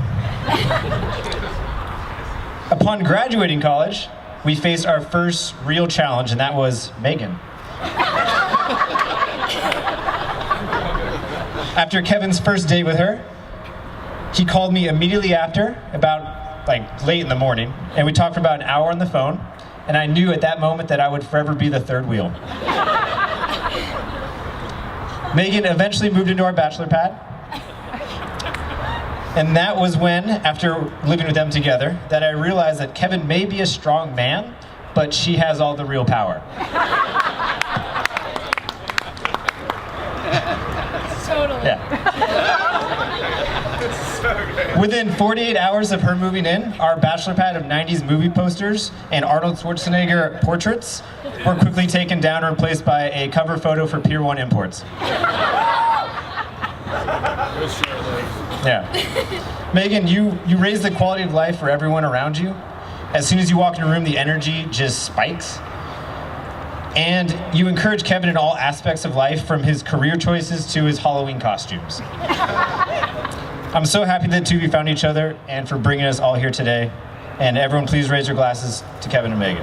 Upon graduating college, we faced our first real challenge, and that was Megan. After Kevin's first date with her, he called me immediately after, about late in the morning, and we talked for about an hour on the phone, and I knew at that moment that I would forever be the third wheel. Megan eventually moved into our bachelor pad, and that was when, after living with them together, that I realized that Kevin may be a strong man, but she has all the real power. Totally. Yeah. Within 48 hours of her moving in, our bachelor pad of 90s movie posters and Arnold Schwarzenegger portraits were quickly taken down and replaced by a cover photo for Pier 1 Imports. Yeah. Megan, you raise the quality of life for everyone around you. As soon as you walk in a room, the energy just spikes. And you encourage Kevin in all aspects of life, from his career choices to his Halloween costumes. I'm so happy that the two of you found each other and for bringing us all here today. And everyone, please raise your glasses to Kevin and Megan.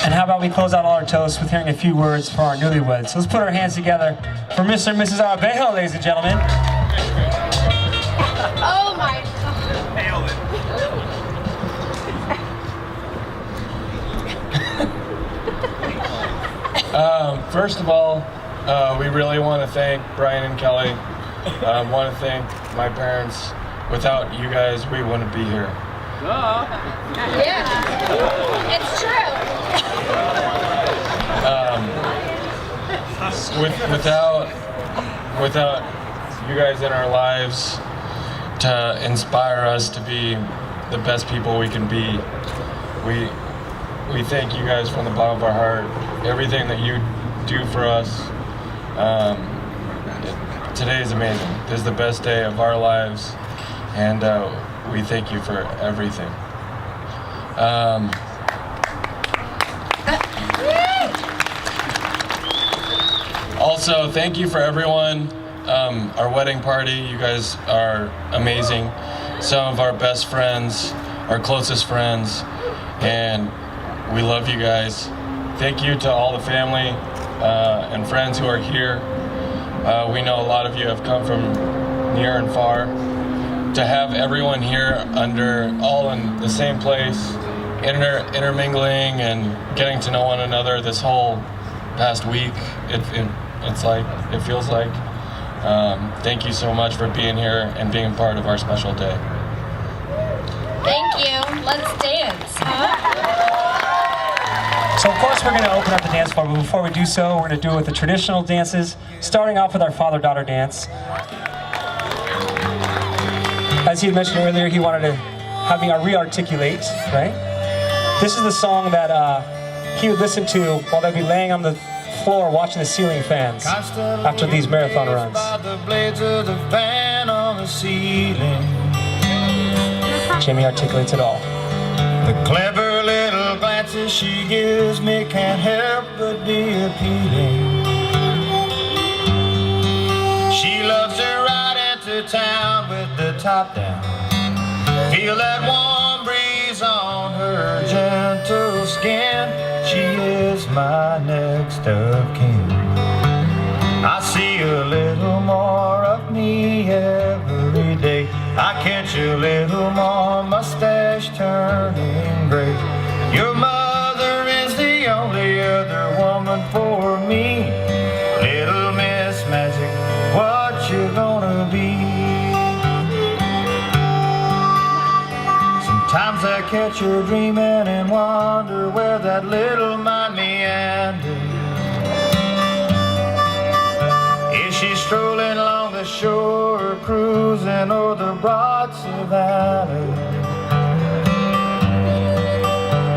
And how about we close out all our toasts with hearing a few words for our newlyweds. So let's put our hands together for Mr. and Mrs. Arabejo, ladies and gentlemen. Oh my First of all, we really want to thank Brian and Kelly. Want to thank my parents. Without you guys, we wouldn't be here. Yeah. It's true. Without you guys in our lives to inspire us to be the best people we can be, we thank you guys from the bottom of our heart. Everything that you do for us. Today is amazing. This is the best day of our lives, and we thank you for everything. Also, thank you for everyone. Our wedding party, you guys are amazing. Some of our best friends, our closest friends, and we love you guys. Thank you to all the family and friends who are here. We know a lot of you have come from near and far. To have everyone here all in the same place, intermingling and getting to know one another this whole past week, it feels like. Thank you so much for being here and being part of our special day. Thank you. Let's dance. So of course we're going to open up the dance floor, but before we do so, we're going to do it with the traditional dances, starting off with our father-daughter dance. As he had mentioned earlier, he wanted to have me re-articulate, right? This is the song that he would listen to while they'd be laying on the floor watching the ceiling fans after these marathon runs. Jamie articulates it all. The clever little glances she gives me can't help but be appealing. She loves to ride into town with the top down, feel that warm breeze on her gentle skin. She is my next of kin. I see a little more of me every day. I catch a little more mustache turning gray. Your mother is the only other woman for me. Little Miss Magic, what you gonna be? Sometimes I catch her dreaming and wonder where that little mind meanders. Is she strolling along the shore or cruising o'er the broad savannah?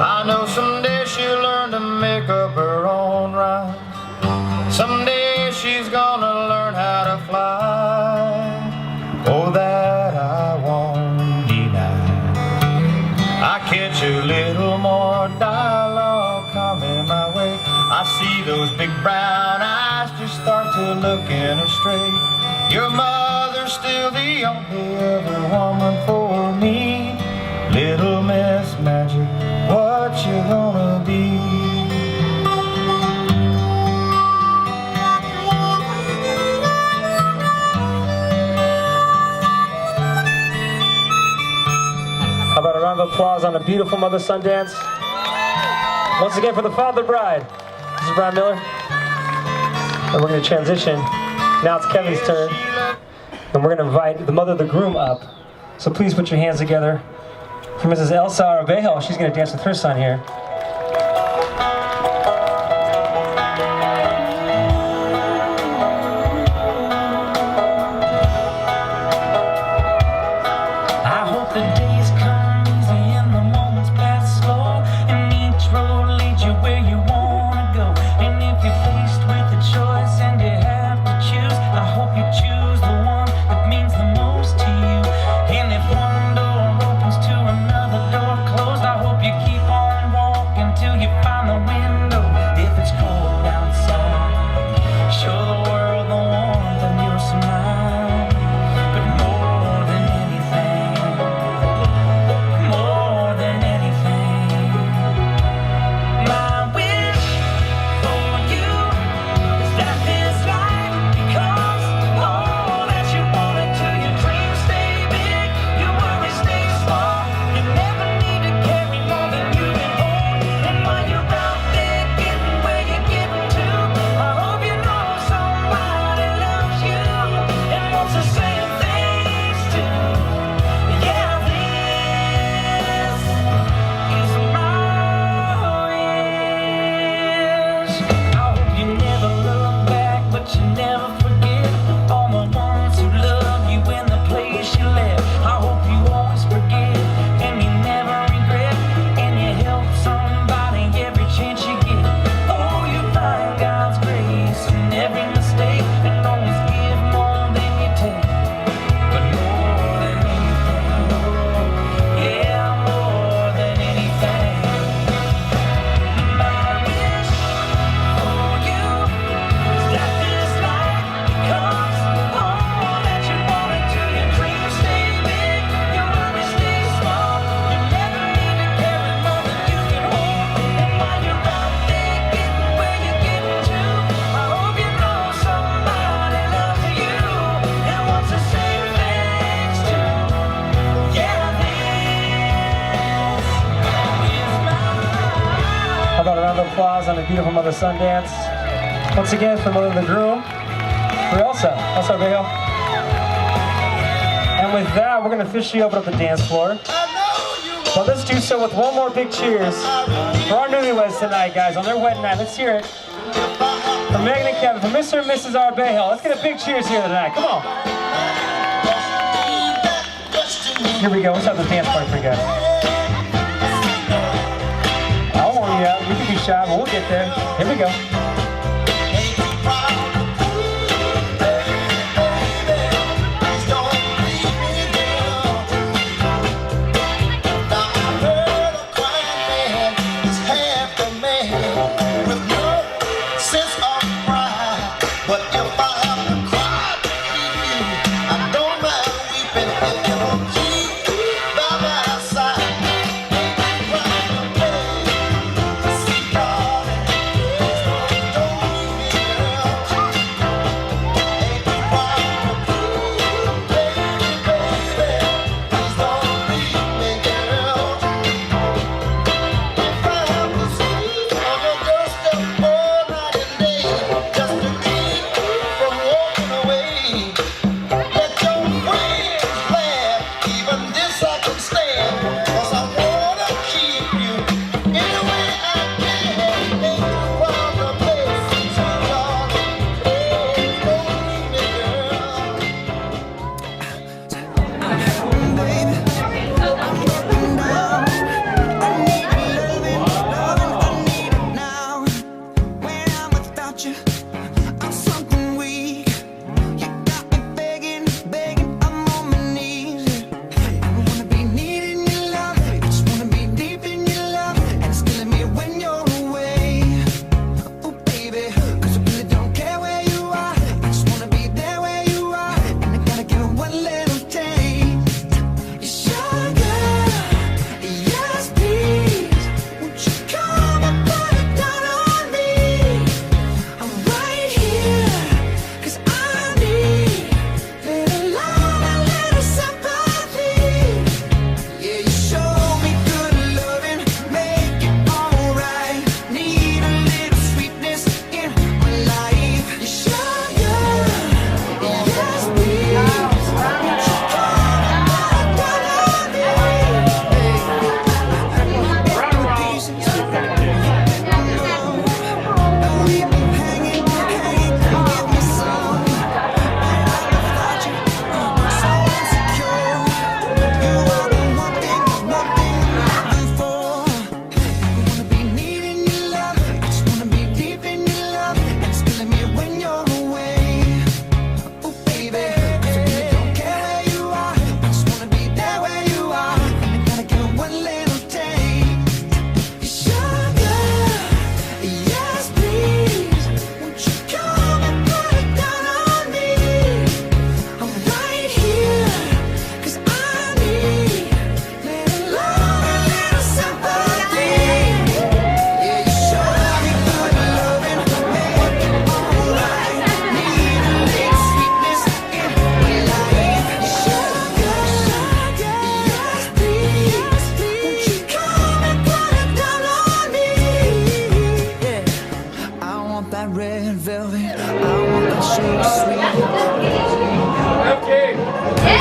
I know someday she'll learn to make up her own rhymes. Someday she's gonna learn how to fly. Oh, that I won't deny. I catch a little more dialogue coming my way. I see those big brown eyes just start to looking astray. Your mother's still the only other woman for me. Little Miss Magic, what you gonna be? How about a round of applause on a beautiful mother-son dance? Once again for the father bride. This is Brian Miller. And we're going to transition. Now it's Kevin's turn. And we're going to invite the mother of the groom up. So please put your hands together for Mrs. Elsa Arbejo. She's going to dance with her son here. I hope the days come easy and the moments pass slow, and each road leads you where you wanna go. And if you're faced with a choice and you have to choose, I hope you choose the one that means the most to you. And if one door opens to another door closed, I hope you keep on walking till you find the window. If it's cold outside, show the world the warmth of your smile. But more than anything, my wish for you is that this life becomes all that you want it to. Your dreams stay big, your worries stay small. You never need to carry more than you can hold. And while you're out there getting where you're getting to, I hope you know somebody loves you and wants the same things too. Yeah, this is my wish. I hope you never look back, but you never forget all the ones who love you in the place you left. I hope you always forgive and you never regret, and you help somebody every chance you get. Oh, you find God's grace in every mistake and always give more than you take. But more than anything, yeah, more than anything, my wish for you is that this life becomes all that you want it to. Your dreams stay big, your worries stay small. You never need to carry more than you can hold. And while you're out there getting where you're getting to, I hope you know somebody loves you and wants the same things too. Yeah, this is my How about a round of applause on a beautiful mother-son dance? Once again for the mother of the groom, for Elsa Arbejo. And with that, we're going to officially open up the dance floor. But let's do so with one more big cheers for our newlyweds tonight, guys, on their wedding night. Let's hear it for Megan and Kevin, for Mr. and Mrs. Arbejo. Let's get a big cheers here tonight. Come on. Here we go. Let's have the dance party for you guys. I'll warm you up. You can be shy, but we'll get there. Here we go. Half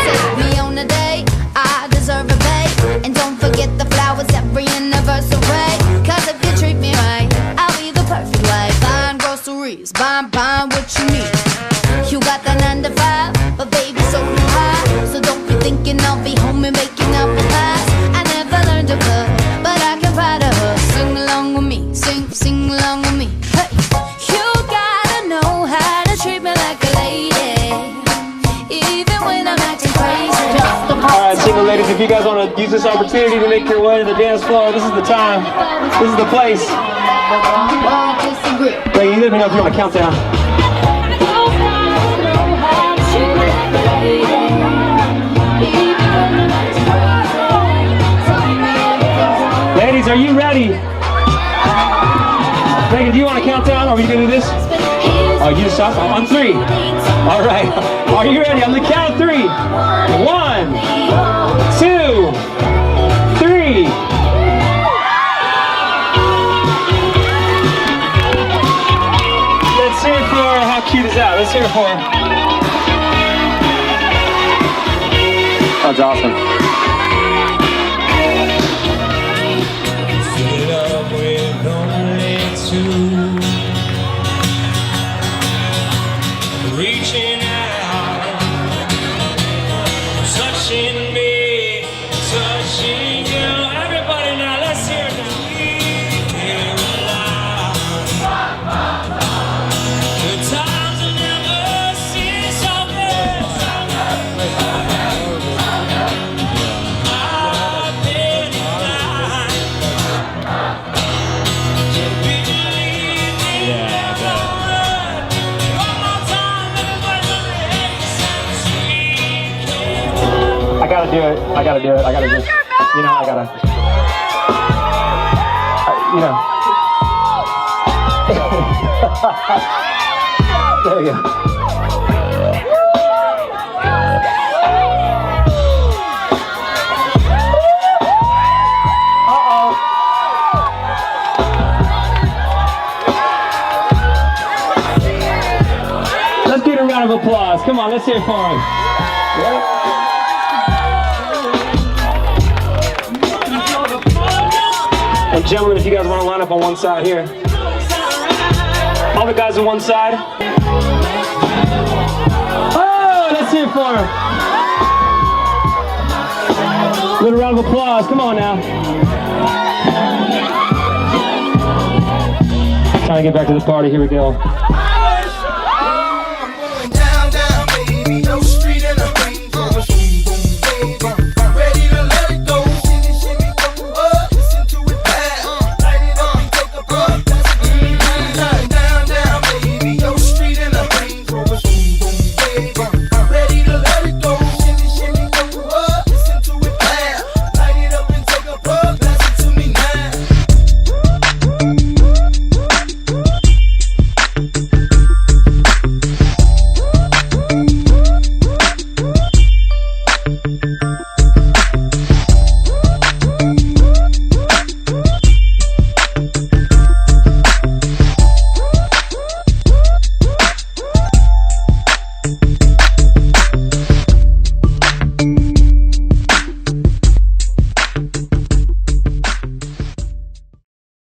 Take me on a date, I deserve a pay. And don't forget the flowers every anniversary. Cause if you treat me right, I'll be the perfect wife. Buying groceries, buying what you need. You got the 9 to 5, but baby, so do I. So don't be thinking I'll be home and making apple pies. I never learned to cook, but I can buy the hook. Sing along with me, sing along with me. Hey, you gotta know how to treat me like a lady, even when I'm acting crazy. Alright, single ladies, if you guys want to use this opportunity to make your way to the dance floor, this is the time. This is the place. Hey, you let me know if you want to count down. Ladies, are you ready? Megan, do you want to count down? Are we going to do this? Oh, you just stop? On 3. All right. Are you ready? On the count of 3. 1, 2, 3. Let's hear it for how cute is that? Let's hear it for her. That's awesome. Reaching out, touching me, touching you. Everybody now, let's hear it. Good times have never seen so good. I've been blind. I gotta do it. I gotta do it. I gotta do it. You know, I gotta. You know. There you go. Let's give it a round of applause. Come on, let's hear it for him. Yeah. And gentlemen, if you guys want to line up on one side here. All the guys on one side. Oh, let's hear it for him. Little round of applause. Come on now. Trying to get back to the party. Here we go.